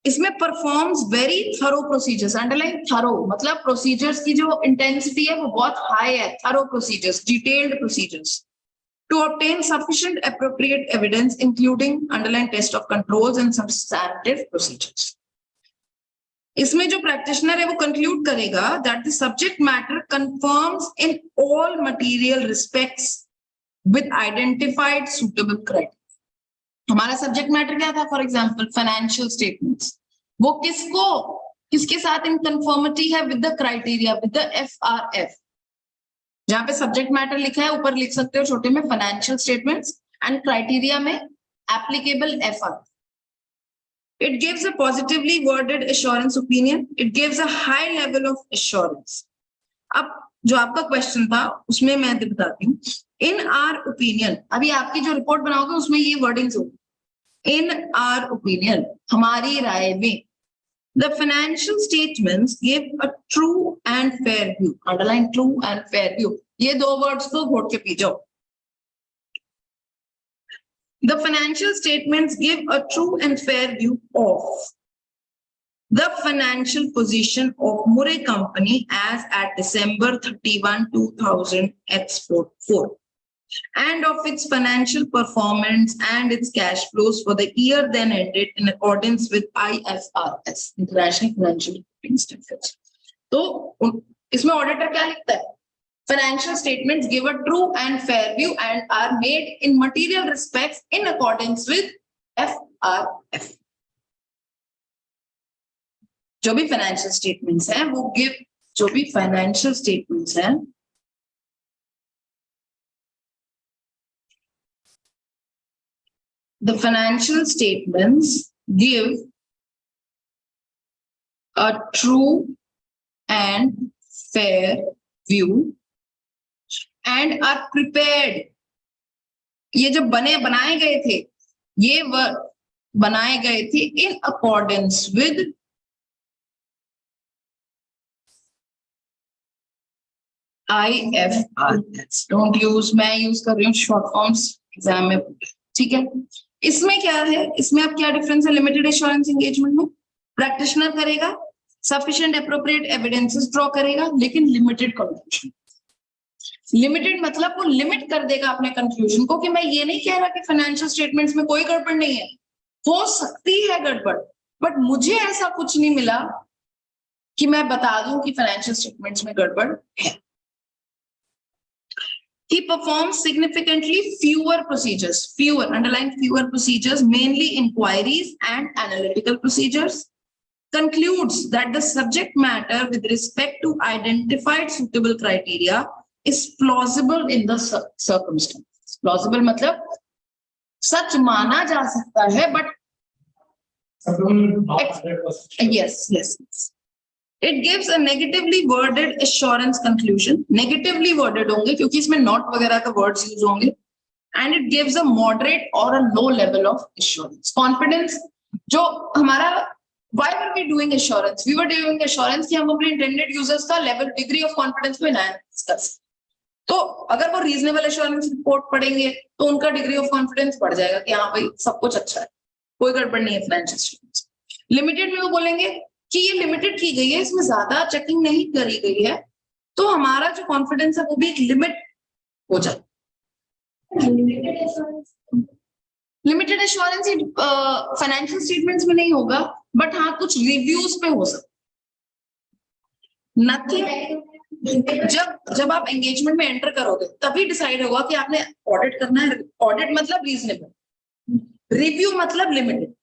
इसमें performs very thorough procedures, underline thorough मतलब प्रोसीजर्स की जो इंटेंसिटी है वो बहुत हाई है, thorough procedures, detailed procedures, to obtain sufficient appropriate evidence including underline test of controls and substantive procedures. इसमें जो प्रैक्टिशनर है वो कंक्लूड करेगा that the subject matter conforms in all material respects with identified suitable criteria. हमारा subject matter क्या था? For example financial statements, वो किसके साथ इन कंफर्मिटी है? With the criteria, with the FRF। जहां पे सब्जेक्ट मैटर लिखा है ऊपर लिख सकते हो छोटे में फाइनेंशियल स्टेटमेंट्स, एंड क्राइटेरिया में applicable FR। It gives a positively worded assurance opinion, it gives a high level of assurance. अब जो आपका क्वेश्चन था उसमें मैं बताती हूँ, इन आर ओपिनियन, अभी आपकी जो रिपोर्ट बनाओगे उसमें ये वर्डिंग्स होगी, इन आर ओपिनियन, हमारी राय में, the financial statements give a true and fair view, underline true and fair view, ये दो वर्ड्स को घोट के पी जाओ। The financial statements give a true and fair view of the financial position of Murray Company as at December 31, 2004, and of its financial performance and its cash flows for the year then ended in accordance with IFRS, International Financial Reporting Standards. तो इसमें auditor क्या लिखता है? Financial statements give a true and fair view and are made in material respects in accordance with FRF. जो भी financial statements हैं वो जो भी फाइनेंशियल स्टेटमेंट्स हैं the financial statements give a true and fair view and are prepared, ये जब बनाए गए थे, ये बनाए गए थे in accordance with IFRS। Don't use, मैं यूज कर रही हूँ शॉर्ट फॉर्म्स एग्जाम में, ठीक है। इसमें क्या है, इसमें अब क्या डिफरेंस है? लिमिटेड एश्योरेंस एंगेजमेंट में प्रैक्टिशनर करेगा, सफिशिएंट एप्रोप्रिएट एविडेंसेस ड्रॉ करेगा, लेकिन लिमिटेड कंक्लूजन। लिमिटेड मतलब वो लिमिट कर देगा अपने कंक्लूजन को कि मैं ये नहीं कह रहा कि फाइनेंशियल स्टेटमेंट्स में कोई गड़बड़ नहीं है, हो सकती है गड़बड़, बट मुझे ऐसा कुछ नहीं मिला कि मैं बता दूं कि फाइनेंशियल स्टेटमेंट्स में गड़बड़ है। He performs significantly fewer procedures, underline fewer procedures, mainly inquiries and analytical procedures. Concludes that the subject matter with respect to identified suitable criteria is plausible in the circumstances. Plausible मतलब सच माना जा सकता है, but yes. It gives a negatively worded assurance conclusion. Negatively worded होंगे क्योंकि इसमें not वगैरह का words use होंगे. And it gives a moderate or a low level of assurance. Confidence जो हमारा, why were we doing assurance? We were doing assurance कि हम अपने intended users का level degree of confidence को enhance कर सकते. तो अगर वो reasonable assurance report पढ़ेंगे तो उनका degree of confidence बढ़ जाएगा कि हाँ भाई सब कुछ अच्छा है, कोई गड़बड़ नहीं है financial statements. Limited में वो बोलेंगे कि ये लिमिटेड की गई है, इसमें ज्यादा चेकिंग नहीं करी गई है, तो हमारा जो कॉन्फिडेंस है वो भी एक लिमिट हो जाए. लिमिटेड एश्योरेंस फाइनेंशियल स्टेटमेंट्स में नहीं होगा, बट हाँ कुछ रिव्यूज पे हो सकता. नथिंग, जब आप एंगेजमेंट में एंटर करोगे तभी डिसाइड होगा कि आपने ऑडिट करना है. ऑडिट मतलब रीजनेबल, रिव्यू मतलब लिमिटेड.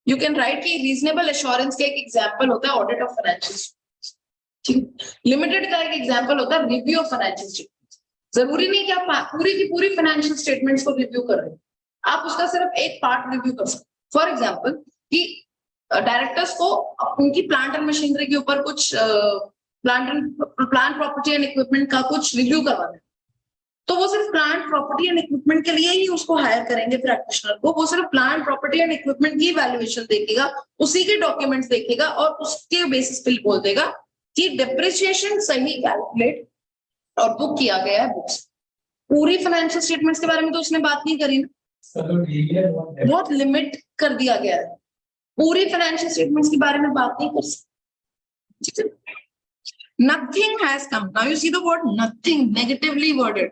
यू कैन राइट कि रीजनेबल एश्योरेंस का एक एग्जांपल होता है ऑडिट ऑफ फाइनेंशियल स्टेटमेंट्स. ठीक, लिमिटेड का एक एग्जांपल होता है रिव्यू ऑफ फाइनेंशियल स्टेटमेंट्स. जरूरी नहीं कि आप पूरी की पूरी फाइनेंशियल स्टेटमेंट्स को रिव्यू कर रहे हैं, आप उसका सिर्फ एक पार्ट रिव्यू कर सकते. फॉर एग्जांपल कि डायरेक्टर्स को उनकी प्लांट एंड मशीनरी के ऊपर कुछ प्लांट प्रॉपर्टी एंड इक्विपमेंट का कुछ रिव्यू करवाना है, तो वो सिर्फ प्लांट प्रॉपर्टी एंड इक्विपमेंट के लिए ही उसको हायर करेंगे प्रैक्टिशनर को. वो सिर्फ प्लांट प्रॉपर्टी एंड इक्विपमेंट की वैल्यूएशन देखेगा, उसी के डॉक्यूमेंट्स देखेगा और उसके बेसिस पे बोल देगा कि डिप्रिसिएशन सही कैलकुलेट और बुक किया गया है बुक्स. पूरी फाइनेंशियल स्टेटमेंट्स के बारे में तो उसने बात नहीं करी ना, बहुत लिमिट कर दिया गया है. पूरी फाइनेंशियल स्टेटमेंट्स के बारे में बात नहीं कर सकते. Nothing has come. Now you see the word nothing, negatively worded.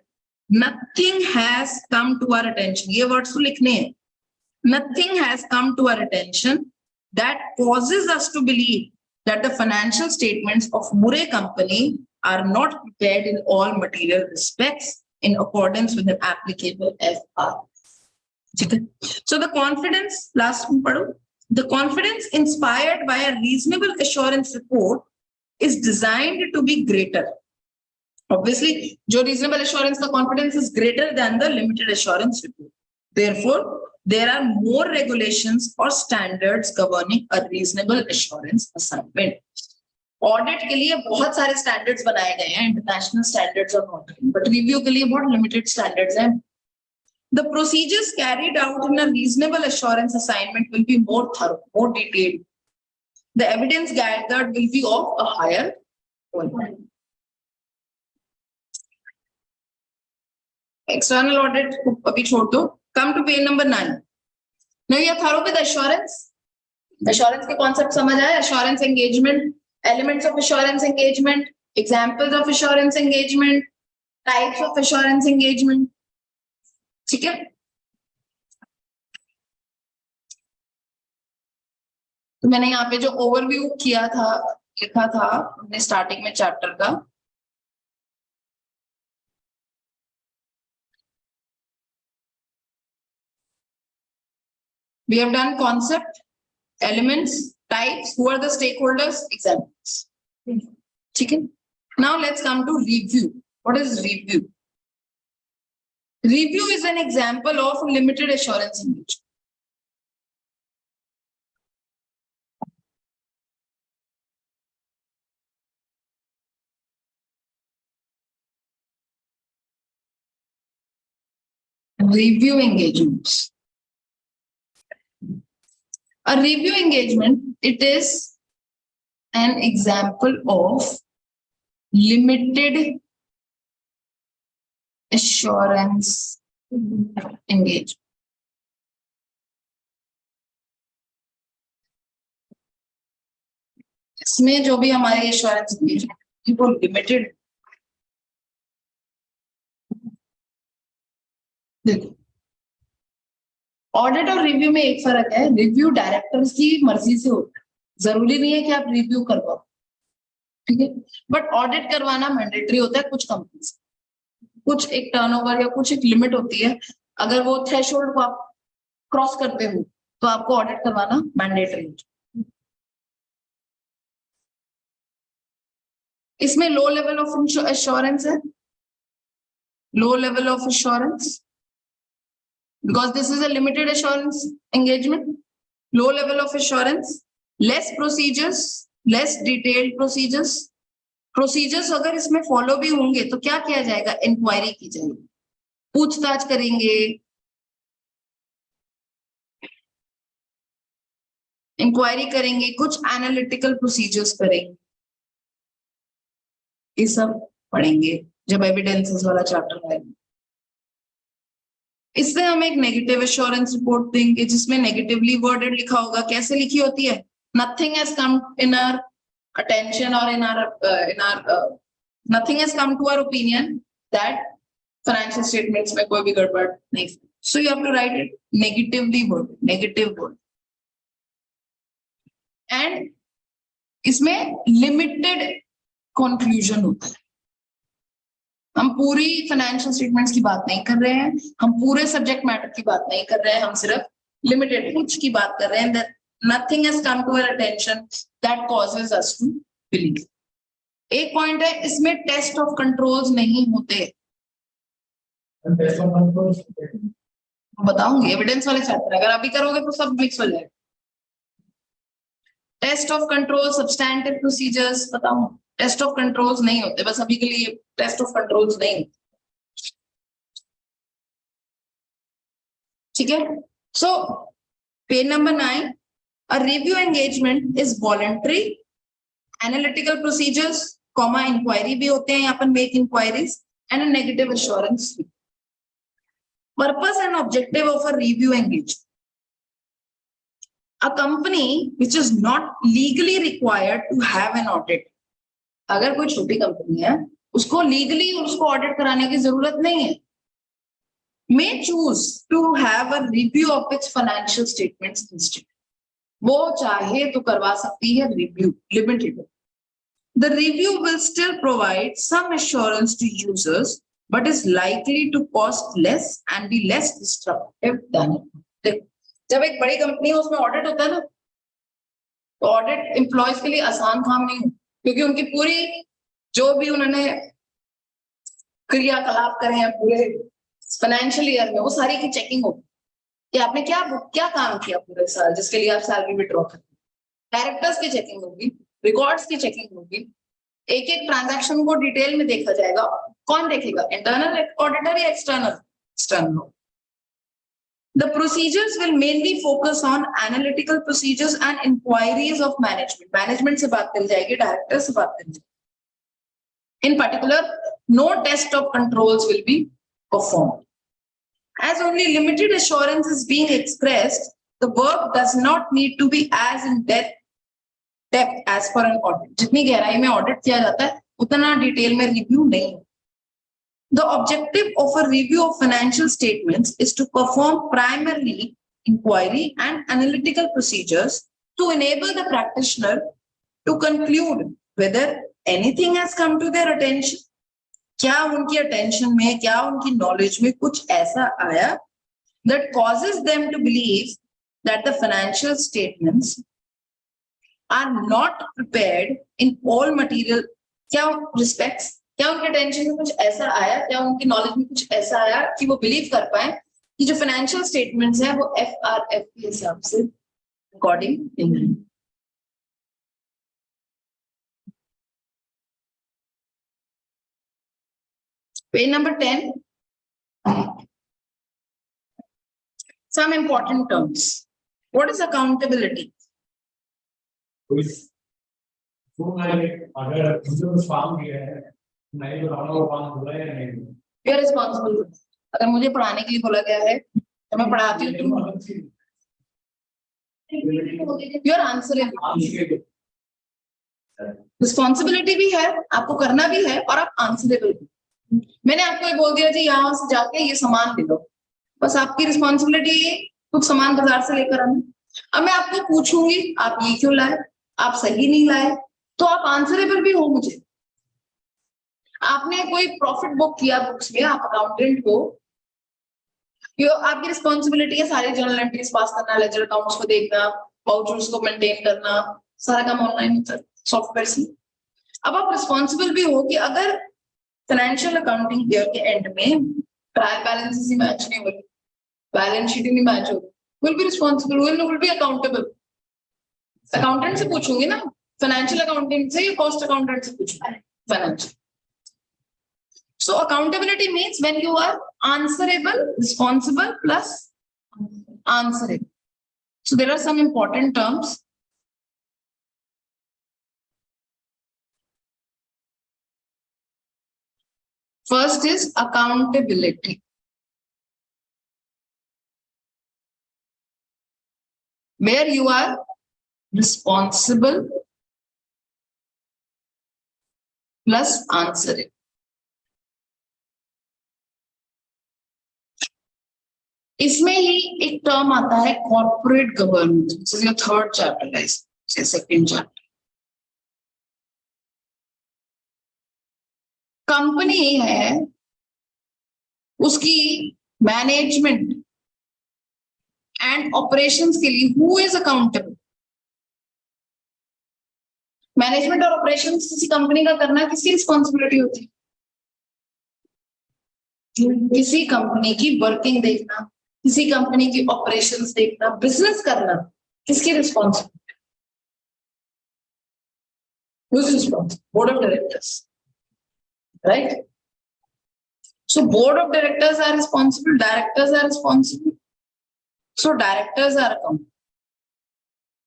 Nothing has come to our attention. ये words तो लिखने हैं. Nothing has come to our attention that causes us to believe that the financial statements of Murray Company are not prepared in all material respects in accordance with an applicable FR. So the confidence, last one padho. The confidence inspired by a reasonable assurance report is designed to be greater. Obviously, जो reasonable assurance का confidence is greater than the limited assurance report. Therefore, there are more regulations or standards governing a reasonable assurance assignment. Audit के लिए बहुत सारे standards बनाए गए हैं, international standards of auditing, but review के लिए बहुत limited standards हैं. The procedures carried out in a reasonable assurance assignment will be more thorough, more detailed. The evidence gathered will be of a higher quality. External audit अभी छोड़ दो. Come to page number 9. Now you are thorough with assurance. Assurance के concept समझ आया? Assurance engagement, elements of assurance engagement, examples of assurance engagement, types of assurance engagement. ठीक है? तो मैंने यहाँ पे जो ओवरव्यू किया था, लिखा था हमने स्टार्टिंग में चैप्टर का, we have done concept, elements, types, who are the stakeholders, examples. ठीक है? Now let's come to review. What is review? Review is an example of limited assurance engagement. Review engagements. A review engagement, it is an example of limited assurance engagement. इसमें जो भी हमारे assurance engagement वो limited. देखो, audit और review में एक फर्क है. रिव्यू डायरेक्टर्स की मर्जी से होता है, जरूरी नहीं है कि आप रिव्यू करवाओ, ठीक है, बट ऑडिट करवाना मैंडेटरी होता है कुछ कंपनीज, कुछ एक टर्नओवर या कुछ एक लिमिट होती है, अगर वो थ्रेशोल्ड को आप क्रॉस करते हो तो आपको ऑडिट करवाना मैंडेटरी है। इसमें लो लेवल ऑफ एश्योरेंस है, low level of assurance because this is a limited assurance engagement, low level of assurance, less procedures, less detailed procedures. Procedures अगर इसमें फॉलो भी होंगे तो क्या किया जाएगा, इंक्वायरी की जाएगी, पूछताछ करेंगे, इंक्वायरी करेंगे, कुछ एनालिटिकल प्रोसीजर्स करेंगे, ये सब पढ़ेंगे जब एविडेंसेस वाला चैप्टर आएगा। इससे हम एक नेगेटिव एश्योरेंस रिपोर्ट देंगे जिसमें नेगेटिवली वर्डेड लिखा होगा, कैसे लिखी होती है, nothing has come in our attention और in our nothing has come to our opinion that financial statements में कोई भी गड़बड़ नहीं, so you have to write it negatively word, negative word. And इसमें लिमिटेड कंक्लूजन होता है, हम पूरी फाइनेंशियल स्टेटमेंट्स की बात नहीं कर रहे हैं, हम पूरे सब्जेक्ट मैटर की बात नहीं कर रहे हैं, हम सिर्फ लिमिटेड कुछ की बात कर रहे हैं, that nothing has come to our attention that causes us to believe। एक पॉइंट है, इसमें टेस्ट ऑफ कंट्रोल्स नहीं होते, बताऊंगी एविडेंस वाले चैप्टर, अगर अभी करोगे तो सब मिक्स हो जाएगा। Test of control, substantive procedures बताऊं, टेस्ट ऑफ कंट्रोल्स नहीं होते, बस अभी के लिए टेस्ट ऑफ कंट्रोल्स नहीं होते, ठीक है। So page number 9, a review engagement is voluntary, analytical procedures comma inquiry भी होते हैं यहाँ पर, make inquiries and a negative assurance. Purpose and objective of a review engagement, a company which is not legally required to have an audit, अगर कोई छोटी company है उसको लीगली उसको ऑडिट कराने की जरूरत नहीं है, may choose to have a review of its financial statements instead, वो चाहे तो करवा सकती है review limited. The review will still provide some assurance to users but is likely to cost less and be less disruptive than it। जब एक बड़ी company है उसमें ऑडिट होता है ना, तो ऑडिट एम्प्लॉयज के लिए आसान काम नहीं है, क्योंकि उनकी पूरी जो भी उन्होंने क्रियाकलाप करे हैं पूरे फाइनेंशियल ईयर में, वो सारी की चेकिंग होगी कि आपने क्या काम किया पूरे साल जिसके लिए आप सैलरी विड्रॉ करते हैं, डायरेक्टर्स की चेकिंग होगी, रिकॉर्ड्स की चेकिंग होगी, एक एक ट्रांजैक्शन को डिटेल में देखा जाएगा। कौन देखेगा, इंटरनल ऑडिटर या external? External. The procedures will mainly focus on analytical procedures and inquiries of management. Management से बात करी जाएगी, director से बात करी जाएगी। In particular, no test of controls will be performed. As only limited assurance is being expressed, the work does not need to be as in depth as for an audit. जितनी गहराई में audit किया जाता है, उतना detail में review नहीं। The objective of a review of financial statements is to perform primarily inquiry and analytical procedures to enable the practitioner to conclude whether anything has come to their attention, क्या उनकी attention में, क्या उनकी knowledge में कुछ ऐसा आया that causes them to believe that the financial statements are not prepared in all material क्या respects, क्या उनके टेंशन में कुछ ऐसा आया, क्या उनकी नॉलेज में कुछ ऐसा आया कि वो बिलीव कर पाए कि जो फाइनेंशियल स्टेटमेंट्स हैं वो FRF के हिसाब से अकॉर्डिंग नहीं है। Page number 10, some important terms. What is accountability?
अगर मुझे काम किया है नहीं तो हम लोग काम बोला है नहीं,
You are responsible. अगर मुझे पढ़ाने के लिए बोला गया है तो मैं पढ़ाती हूँ, You are answerable. रिस्पॉन्सिबिलिटी भी है, आपको करना भी है और आप आंसरेबल भी। मैंने आपको ये बोल दिया जी यहाँ से जाके ये सामान ले लो, बस आपकी रिस्पॉन्सिबिलिटी कुछ सामान बाजार से लेकर आना। अब मैं आपको पूछूंगी आप ये क्यों लाए, आप सही नहीं लाए तो आप आंसरेबल भी हो मुझे। आपने कोई प्रॉफिट बुक किया बुक्स में, आप अकाउंटेंट हो, आपकी रिस्पॉन्सिबिलिटी है सारी जर्नल एंट्रीज पास करना, लेजर अकाउंट्स को देखना, वाउचर्स को मेंटेन करना, सारा काम ऑनलाइन होता है सॉफ्टवेयर से। अब आप रिस्पॉन्सिबल भी हो कि अगर फाइनेंशियल अकाउंटिंग ईयर के एंड में ट्रायल बैलेंसेस ही मैच नहीं हो रही, बैलेंस शीट ही नहीं मैच हो रही, will be responsible, will be accountable. Accountant से पूछूंगी ना, फाइनेंशियल अकाउंटेंट से या कॉस्ट अकाउंटेंट से पूछूंगी? Financial. So accountability means when you are answerable, responsible plus answerable. So there are some important terms. First is accountability. Where you are responsible plus answerable. इसमें ही एक term आता है corporate governance, this is your third chapter guys, second chapter. Company है, उसकी management and operations के लिए who is accountable? Management और operations किसी कंपनी का करना किसकी रिस्पॉन्सिबिलिटी होती है? किसी कंपनी की वर्किंग देखना, किसी कंपनी की ऑपरेशंस देखना, बिजनेस करना किसकी responsibility? Board of directors, right? So board of directors are responsible, directors are responsible. So directors are accountable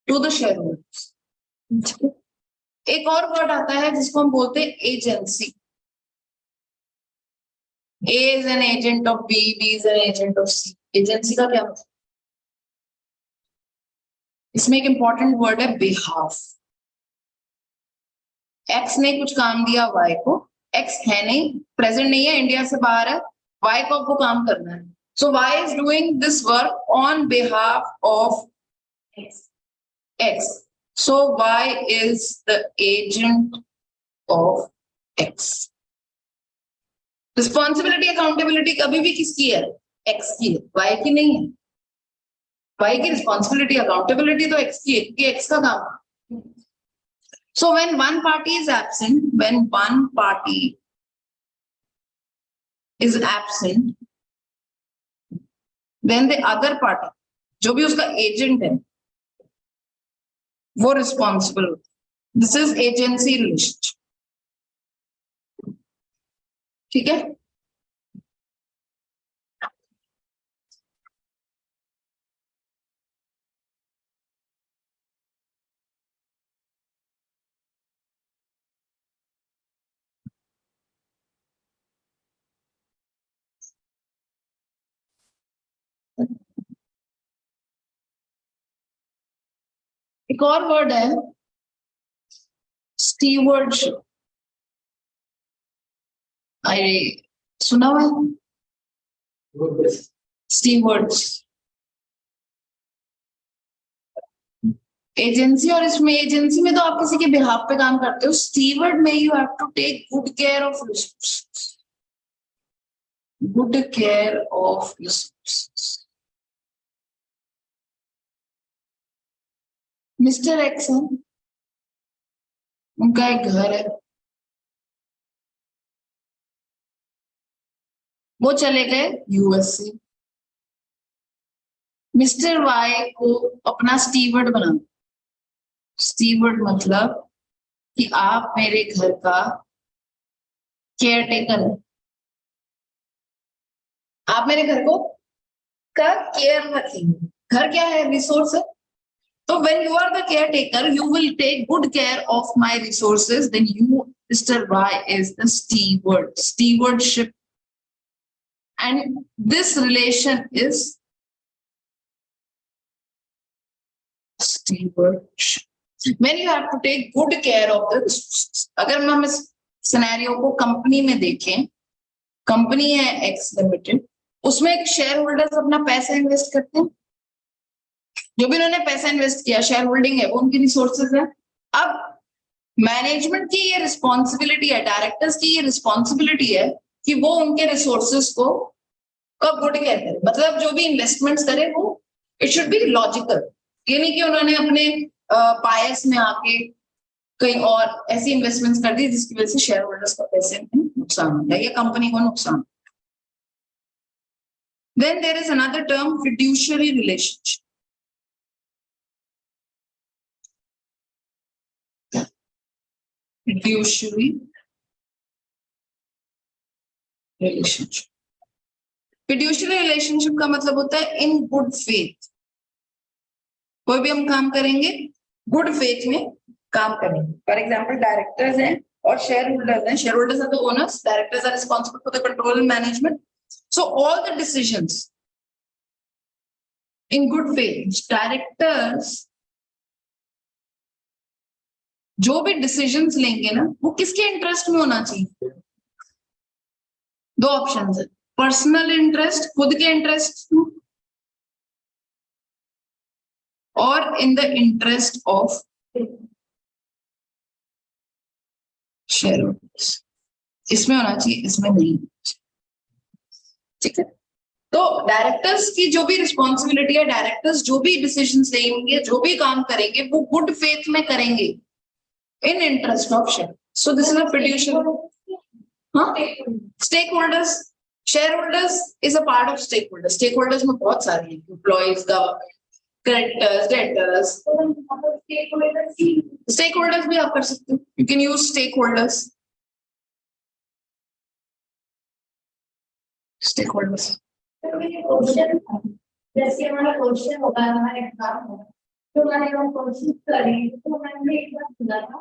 to the shareholders. एक और वर्ड आता है जिसको हम बोलते हैं agency. A is an agent of B, B is an agent of C. Agency का क्या मतलब? इसमें एक इंपॉर्टेंट वर्ड है behalf. X ने कुछ काम दिया Y को, X है नहीं, प्रेजेंट नहीं है, इंडिया से बाहर है, Y को आपको काम करना है। So Y is doing this work on behalf of X. So Y is the agent of X. Responsibility accountability कभी भी किसकी है? X की है, Y की नहीं है। Y की रिस्पॉन्सिबिलिटी अकाउंटेबिलिटी तो X की है, क्योंकि X का काम है। So when one party is absent, then the other party, जो भी उसका एजेंट है, वो रिस्पॉन्सिबल होता है। दिस इज एजेंसी रिलेशनशिप, ठीक है? एक और वर्ड है स्टीवर्डशिप। अरे सुना हुआ है स्टीवर्ड्स? एजेंसी, और इसमें एजेंसी में तो आप किसी के बिहाफ पे काम करते हो। स्टीवर्ड में you have to take good care of resources, good care of resources. Mister X है, उनका एक घर है, वो चले गए यूएस से। मिस्टर वाई को अपना स्टीवर्ड बना। स्टीवर्ड मतलब कि आप मेरे घर का केयर टेकर है, आप मेरे घर को का केयर रखेंगे। घर क्या है? रिसोर्स है। So when you are the caretaker, you will take good care of my resources. Then you, Mr. Y, is the steward. Stewardship, and this relation is stewardship. When you have to take good care of the resources. अगर हम इस scenario को company में देखें, company है x limited, उसमें एक share holders अपना पैसा इन्वेस्ट करते हैं। जो भी उन्होंने पैसा इन्वेस्ट किया, शेयर होल्डिंग है, वो उनकी रिसोर्सेज है। अब मैनेजमेंट की ये रिस्पॉन्सिबिलिटी है, डायरेक्टर्स की ये रिस्पॉन्सिबिलिटी है कि वो उनके रिसोर्सेस को गुड कहते हैं, मतलब जो भी इन्वेस्टमेंट्स करे वो इट शुड बी लॉजिकल। ये नहीं कि उन्होंने अपने बायस में आके कहीं और ऐसी इन्वेस्टमेंट्स कर दी जिसकी वजह से शेयर होल्डर्स का पैसे में नुकसान होता है या कंपनी को नुकसान। Then there is another term, fiduciary relationship. Fiduciary relationship. Fiduciary relationship का मतलब होता है in good faith. कोई भी हम काम करेंगे good faith में काम करेंगे। For example, डायरेक्टर्स हैं और शेयर होल्डर्स हैं। Share holders are the owners, directors are responsible for the control and management. So all the decisions in good faith, directors जो भी डिसीजंस लेंगे ना वो किसके इंटरेस्ट में होना चाहिए? दो ऑप्शंस है, पर्सनल इंटरेस्ट, खुद के इंटरेस्ट में, और in the interest of share holders. इसमें होना चाहिए, इसमें नहीं। ठीक है, तो डायरेक्टर्स की जो भी रिस्पॉन्सिबिलिटी है, डायरेक्टर्स जो भी डिसीजंस लेंगे, जो भी काम करेंगे वो गुड फेथ में करेंगे in interest of share. So this is a fiduciary. Stakeholders, shareholders is a part of stakeholders. Stakeholders में बहुत सारे हैं, employees, government, creditors, debtors. Stakeholders भी आप कर सकते हो. You can use stakeholders. Stakeholders.
जैसे हमारा क्वेश्चन होगा, हमारे एग्जाम होगा, तो हमारे हम कोशिश करें, तो मैंने एक बार सुना था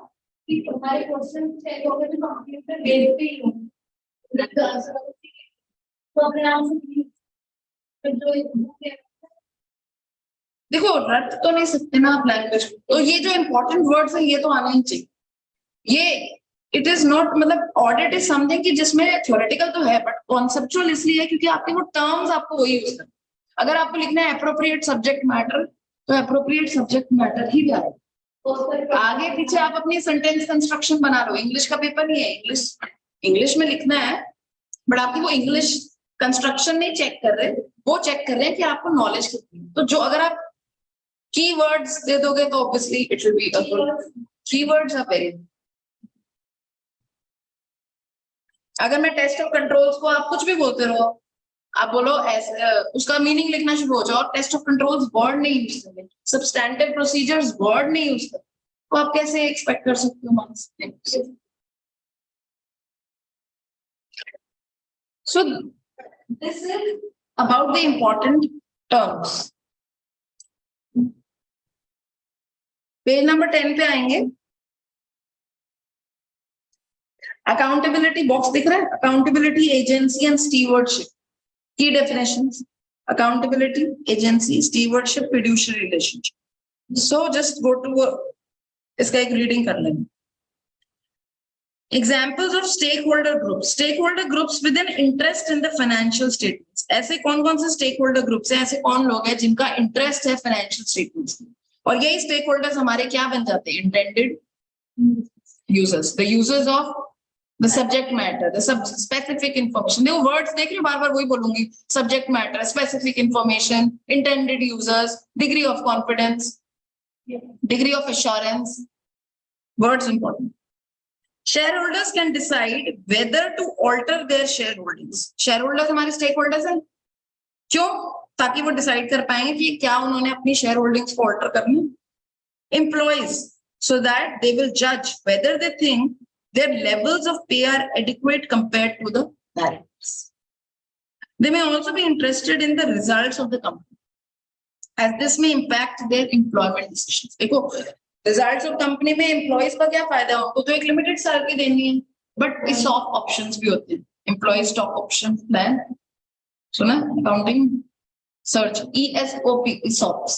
कि तुम्हारे क्वेश्चन चेक हो गए तो कंप्यूटर भेजते ही हो, तो अपने आप से जो
देखो रट तो नहीं सकते ना आप लैंग्वेज, तो ये जो इंपॉर्टेंट वर्ड्स है ये तो आना ही चाहिए। ये इट इज नॉट, मतलब ऑडिट इज समथिंग कि जिसमें थ्योरेटिकल तो है बट कॉन्सेप्चुअल इसलिए है क्योंकि आपके वो टर्म्स आपको वही यूज करना। अगर आपको लिखना है अप्रोप्रिएट सब्जेक्ट मैटर, तो अप्रोप्रिएट सब्जेक्ट मैटर ही भी आएगा। आगे पीछे आप अपनी सेंटेंस कंस्ट्रक्शन बना लो। इंग्लिश का पेपर नहीं है, इंग्लिश में लिखना है, बट आपकी वो इंग्लिश कंस्ट्रक्शन नहीं चेक कर रहे, वो चेक कर रहे हैं कि आपको नॉलेज कितनी है। तो जो अगर आप कीवर्ड्स दे दोगे तो obviously it will be keywords are very. अगर मैं टेस्ट ऑफ कंट्रोल्स को आप कुछ भी बोलते रहो, आप बोलो ऐसे उसका मीनिंग लिखना शुरू हो जाओ, टेस्ट ऑफ कंट्रोल्स वर्ड नहीं यूज करेंगे, सब्सटैंटिव प्रोसीजर्स वर्ड नहीं यूज करते, तो आप कैसे एक्सपेक्ट कर सकते हो marks? So this is about the important terms. Page number 10 पे आएंगे। अकाउंटेबिलिटी बॉक्स दिख रहा है, accountability, agency and stewardship. Key definitions: accountability, agency, stewardship, fiduciary relationship. So just go to इसका एक रीडिंग कर लेंगे। Examples of stakeholder groups. Stakeholder groups with an interest in the financial statements. ऐसे कौन कौन से stakeholder groups हैं, ऐसे कौन लोग हैं जिनका इंटरेस्ट है financial statements में, और यही stakeholders हमारे क्या बन जाते हैं? Intended users, the users of the subject matter, the specific information. देखो words देख रहे हो, बार बार वही बोलूंगी, subject matter, specific information, intended users, degree of confidence, degree of assurance. Words important. Shareholders can decide whether to alter their shareholdings. Shareholders हमारे stakeholders हैं, क्यों? ताकि वो decide कर पाएंगे कि क्या उन्होंने अपनी shareholdings को alter करनी। Employees, so that they will judge whether they think their levels of pay are adequate compared to the directors. They may also be interested in the results of the company, as this may impact their employment decisions. देखो, results of company में employees का क्या फायदा है? उनको तो एक limited salary देनी है, but ESOP options भी होते हैं, employee stock option plan, सुना? Accounting search ESOP, ESOPs.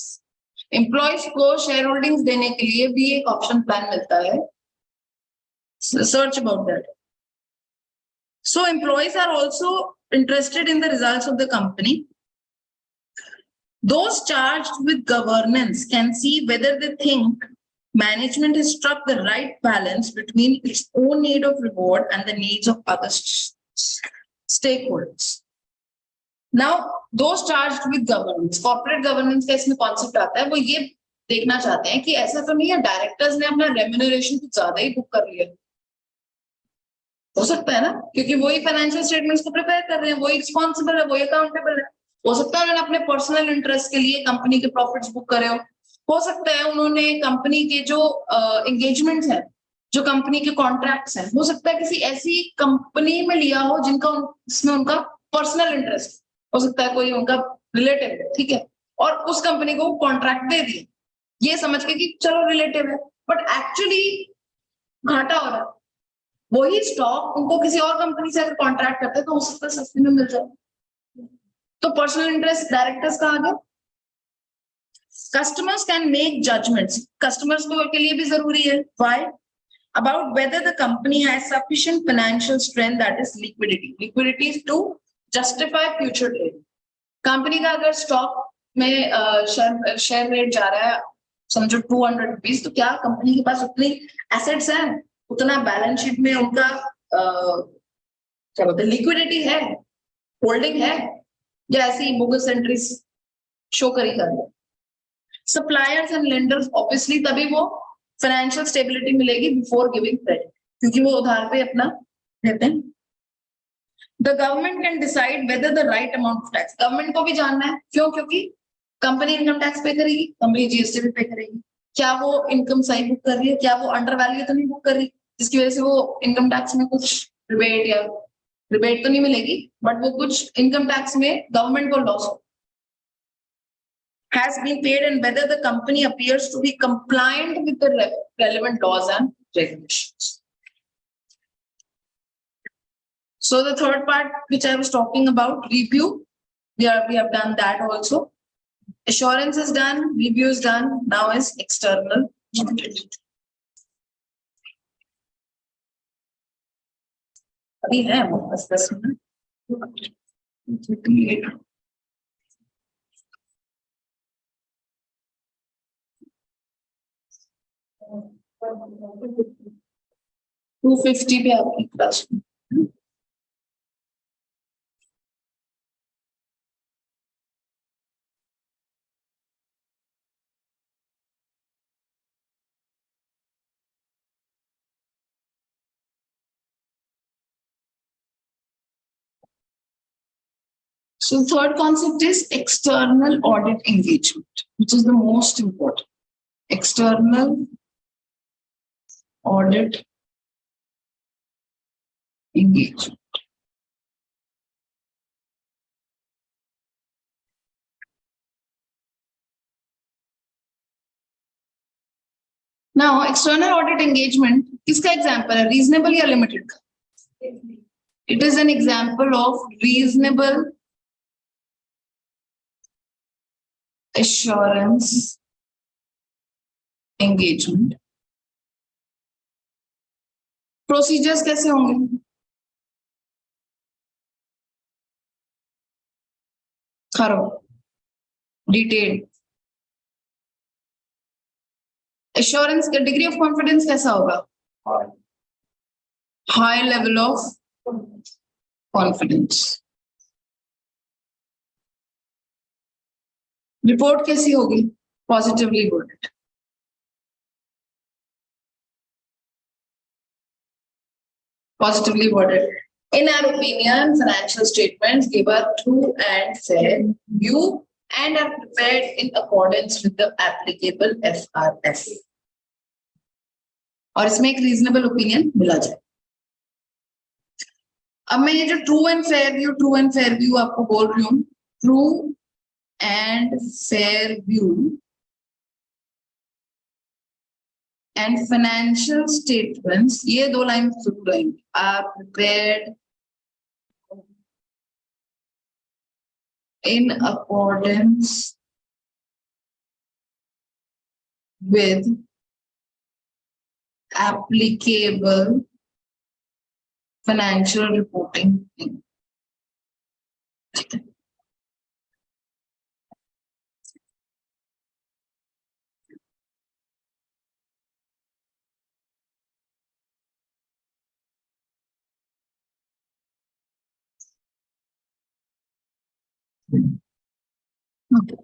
Employees को shareholdings देने के लिए भी एक option plan मिलता है। Search about that. So employees are also interested in the results of the company. Those charged with governance can see whether they think management has struck the right balance between its own need of reward and the needs of other stakeholders. Now, those charged with governance, corporate governance का इसमें concept आता है, वो ये देखना चाहते हैं कि ऐसा तो नहीं है डायरेक्टर्स ने अपना रेम्यूनरेशन कुछ ज्यादा ही बुक कर लिया, हो सकता है ना, क्योंकि वही फाइनेंशियल स्टेटमेंट्स को प्रिपेयर कर रहे हैं, वही रिस्पॉन्सिबल है, वही अकाउंटेबल है। हो सकता है उन्होंने अपने पर्सनल इंटरेस्ट के लिए कंपनी के प्रॉफिट्स बुक करे हो सकता है उन्होंने कंपनी के जो एंगेजमेंट्स हैं, जो कंपनी के कॉन्ट्रैक्ट्स हैं, हो सकता है किसी ऐसी कंपनी में लिया हो जिनका इसमें उनका पर्सनल इंटरेस्ट हो सकता है, कोई उनका रिलेटिव है, ठीक है, और उस कंपनी को कॉन्ट्रैक्ट दे दिए ये समझ के कि चलो रिलेटिव है, बट एक्चुअली घाटा हो रहा है। वही स्टॉक उनको किसी और कंपनी से अगर कॉन्ट्रैक्ट करते हैं तो हो सकता है सस्ते में मिल जाए। तो पर्सनल इंटरेस्ट डायरेक्टर्स का आ गया। Customers can make judgements, customers को के लिए भी जरूरी है। Why? About whether the company has sufficient financial strength, that is liquidity, liquidity to justify future trade. Company का अगर स्टॉक में शेयर रेट जा रहा है समझो 200 रुपीज, तो क्या कंपनी के पास उतनी एसेट्स हैं, उतना बैलेंस शीट में उनका क्या बोलते हैं लिक्विडिटी है, होल्डिंग है, या ऐसी बोगस एंट्रीज शो करी कर रहे? सप्लायर्स एंड लेंडर्स ऑब्वियसली तभी वो फाइनेंशियल स्टेबिलिटी मिलेगी बिफोर गिविंग क्रेडिट, क्योंकि वो उधार पे अपना देते हैं। The government can decide whether the right amount of tax, government को भी जानना है, क्यों? क्योंकि कंपनी इनकम टैक्स पे करेगी, कंपनी जीएसटी भी पे करेगी, क्या वो इनकम सही बुक कर रही है, क्या वो अंडर वैल्यू तो नहीं बुक कर रही जिसकी वजह से वो इनकम टैक्स में कुछ रिबेट या रिबेट तो नहीं मिलेगी, बट वो कुछ इनकम टैक्स में गवर्नमेंट को लॉस हो has been paid, and whether the company appears to be compliant with the relevant laws and regulations. So the third part which I was talking about, review, we have done that also. Assurance is done, review is done, now is external audit. अभी है बस 10 minute. 250 पे आपकी class में। So third concept is external audit engagement, which is the most important. External audit engagement. Now, external audit engagement, किसका example है? Reasonable या limited का? It is an example of reasonable assurance engagement. Procedures कैसे होंगे? thorough, detailed. Assurance का degree of confidence कैसा होगा? High level of confidence. Report कैसी होगी? Positively worded. Positively worded. In our opinion, financial statements give a true and fair view and are prepared in accordance with the applicable FRS. और इसमें एक reasonable opinion मिला जाए। अब मैं ये जो true and fair view आपको बोल रही हूँ, true and fair view and financial statements, ये दो लाइन जरूर रहेंगी, are prepared in accordance with applicable financial reporting. Okay.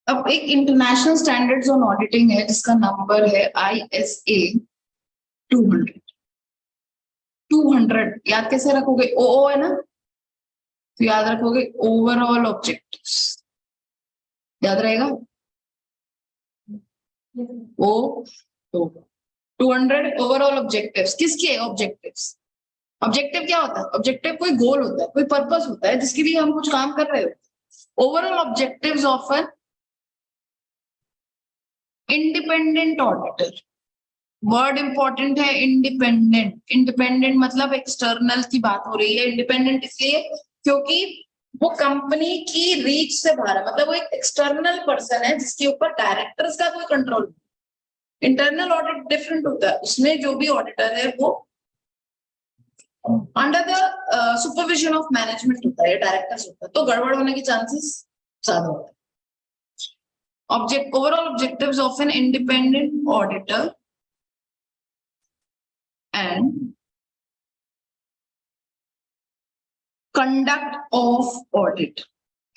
अब एक इंटरनेशनल स्टैंडर्ड्स ऑन ऑडिटिंग है जिसका नंबर है ISA 200। 200 याद कैसे रखोगे? ओ है ना, तो याद रखोगे ओवरऑल ऑब्जेक्टिव्स, याद रहेगा ओ 200 ओवरऑल ऑब्जेक्टिव्स। किसके ऑब्जेक्टिव्स? ऑब्जेक्टिव क्या होता है? ऑब्जेक्टिव कोई गोल होता है, कोई पर्पस होता है जिसके लिए हम कुछ काम कर रहे होते हैं। Overall objectives of an independent auditor. Word important है इंडिपेंडेंट। इंडिपेंडेंट मतलब एक्सटर्नल की बात हो रही है। इंडिपेंडेंट इसलिए क्योंकि वो कंपनी की रीच से बाहर है, मतलब वो एक एक्सटर्नल पर्सन है जिसके ऊपर डायरेक्टर्स का कोई कंट्रोल नहीं। इंटरनल ऑडिट डिफरेंट होता है, उसमें जो भी ऑडिटर है वो under the supervision of management होता है, डायरेक्टर्स होता है, तो गड़बड़ होने के चांसेस ज्यादा होते हैं। Object overall objectives of an independent auditor and conduct of audit।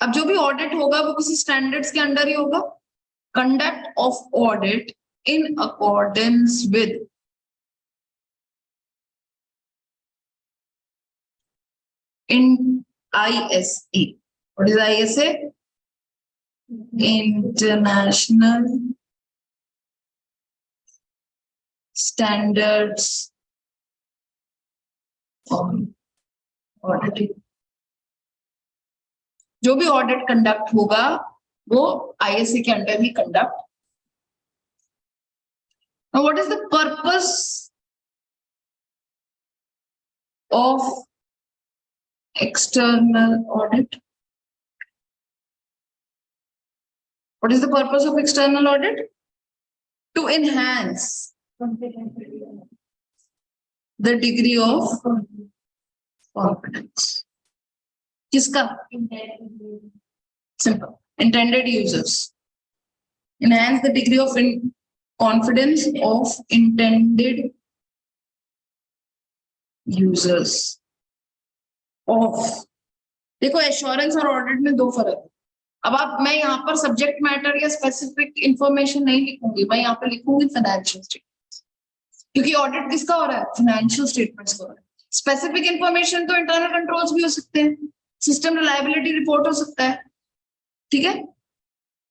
अब जो भी ऑडिट होगा वो किसी स्टैंडर्ड्स के अंडर ही होगा। Conduct of audit in accordance with in ISA। What is ISA? International standards on auditing. जो भी ऑडिट कंडक्ट होगा वो ISA के under he conduct. Now, what is the purpose of external audit? What is the purpose of external audit? To enhance the degree of confidence. किसका? Simple. Intended users. Enhance the degree of confidence of intended users of। देखो assurance और audit में दो फर्क है। अब आप, मैं यहाँ पर सब्जेक्ट मैटर या स्पेसिफिक इंफॉर्मेशन नहीं लिखूंगी, मैं यहाँ पे लिखूंगी फाइनेंशियल स्टेटमेंट्स, क्योंकि ऑडिट किसका हो रहा है? फाइनेंशियल स्टेटमेंट्स का हो रहा है। स्पेसिफिक इंफॉर्मेशन तो इंटरनल कंट्रोल्स भी हो सकते हैं, सिस्टम रिलायबिलिटी रिपोर्ट हो सकता है, ठीक है,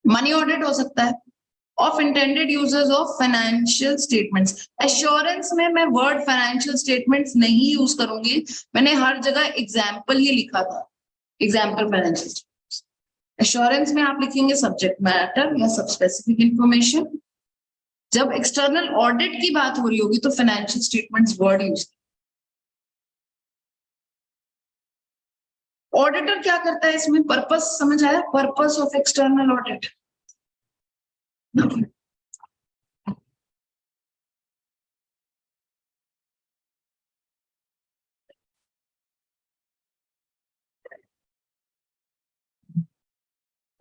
मनी ऑडिट हो सकता है, of intended users of financial statements. Assurance में मैं वर्ड फाइनेंशियल स्टेटमेंट्स नहीं यूज करूंगी, मैंने हर जगह एग्जाम्पल ही लिखा था, एग्जाम्पल फाइनेंशियल स्टेटमेंट्स। एश्योरेंस में आप लिखेंगे सब्जेक्ट मैटर या सब स्पेसिफिक इंफॉर्मेशन। जब एक्सटर्नल ऑडिट की बात हो रही होगी तो financial statements word use. Auditor क्या करता है इसमें? पर्पस समझ आया? Purpose of external audit.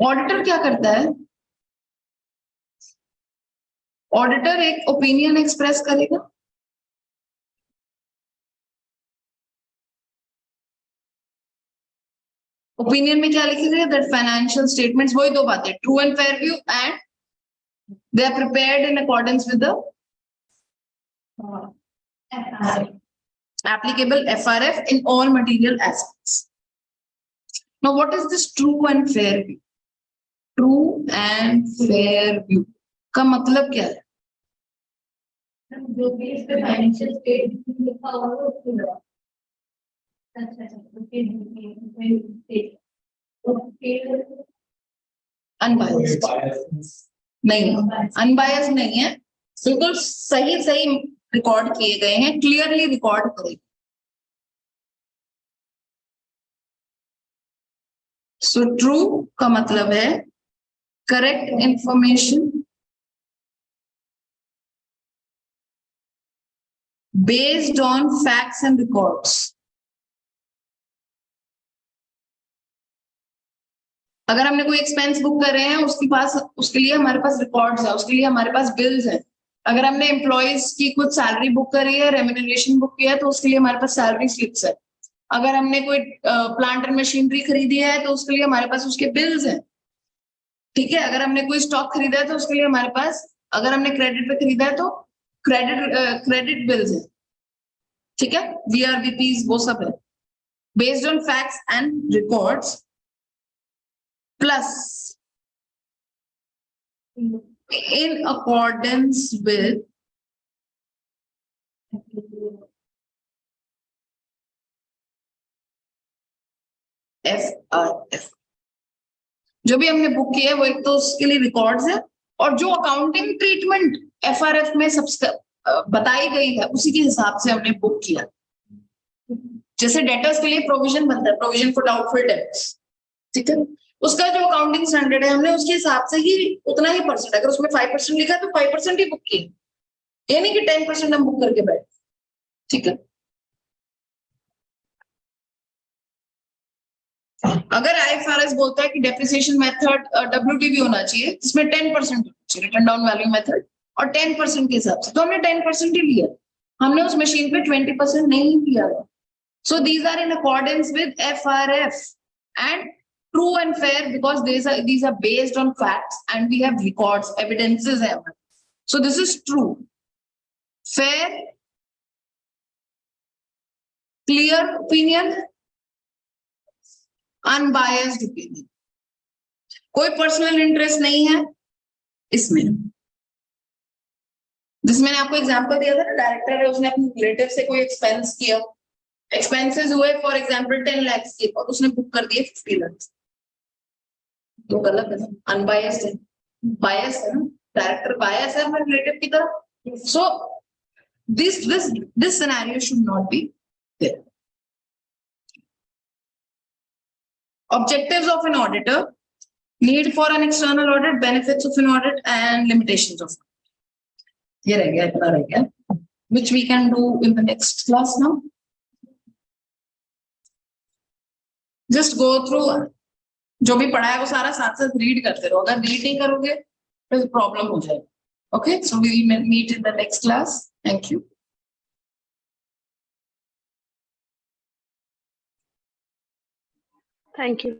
Auditor क्या करता है? ऑडिटर एक ओपिनियन एक्सप्रेस करेगा, ओपिनियन में क्या लिखेगा? दैट फाइनेंशियल स्टेटमेंट्स, वही दो बातें, true and fair view and they are prepared in accordance with the applicable FRF in all material aspects. Now, what is this true and fair view? True and fair view का मतलब क्या है?
जो भी इस पे फाइनेंशियल स्टेटमेंट लिखा हुआ है उसको लगा।
अनबायस्ड नहीं, अनबायस्ड नहीं है, बिल्कुल सही सही रिकॉर्ड किए गए हैं, क्लियरली रिकॉर्ड करें। सो ट्रू का मतलब है correct information based on facts and records. अगर हमने कोई एक्सपेंस बुक कर रहे हैं उसके लिए हमारे पास रिकॉर्ड्स है, उसके लिए हमारे पास बिल्स है, अगर हमने एम्प्लॉयज की कुछ सैलरी बुक करी है, रेम्यूनरेशन बुक किया है, तो उसके लिए हमारे पास सैलरी स्लिप्स है। अगर हमने कोई प्लांट एंड मशीनरी खरीदी है तो उसके लिए हमारे पास उसके बिल्स हैं। ठीक है, अगर हमने कोई स्टॉक खरीदा है तो उसके लिए हमारे पास, अगर हमने क्रेडिट पे खरीदा है तो क्रेडिट बिल्स है। ठीक है, VRVPs वो सब है, based on facts and records plus in accordance with FRF। जो भी हमने बुक किया है वो एक तो उसके लिए रिकॉर्ड्स है, और जो अकाउंटिंग ट्रीटमेंट FRF में सबसे बताई गई है उसी के हिसाब से हमने बुक किया। जैसे डेटर्स के लिए प्रोविजन बनता है, प्रोविजन फॉर डाउटफुल डेट्स, ठीक है, उसका जो अकाउंटिंग स्टैंडर्ड है हमने उसके हिसाब से ही उतना ही परसेंट, अगर उसमें 5% लिखा है तो 5% ही बुक किया, ये नहीं कि 10% हम बुक करके बैठे। ठीक है, अगर IFRS बोलता है कि डेप्रिसिएशन मेथड WDV होना चाहिए जिसमें 10% होना चाहिए, रिटर्न डाउन वैल्यू मेथड, और 10% के हिसाब से, तो हमने 10% ही लिया, हमने उस मशीन पे 20% नहीं लिया। So these are in accordance with FRF and true and fair because these are based on facts and we have records, evidences. So this is true, fair, clear opinion, unbiased opinion. कोई personal interest नहीं है इसमें। जिसमें मैंने आपको example दिया था ना, डायरेक्टर है उसने अपने रिलेटिव से कोई एक्सपेंस किया, एक्सपेंसेस हुए फॉर एग्जांपल 10 लाख के, और उसने बुक कर दिए 50 लाख, तो गलत है ना, अनबायस्ड है, बायस है ना, डायरेक्टर बायस है हमारे रिलेटिव की तरफ। सो this scenario should not be there. Objectives of an auditor, need for an external audit, benefits of an audit and limitations of it. ये रह गया, इतना रह गया, which we can do in the next class now. Just go through जो भी पढ़ा है वो सारा साथ साथ रीड करते रहो, अगर रीड नहीं करोगे तो प्रॉब्लम हो जाएगी। Okay, so we will meet in the next class. Thank you.
Thank you.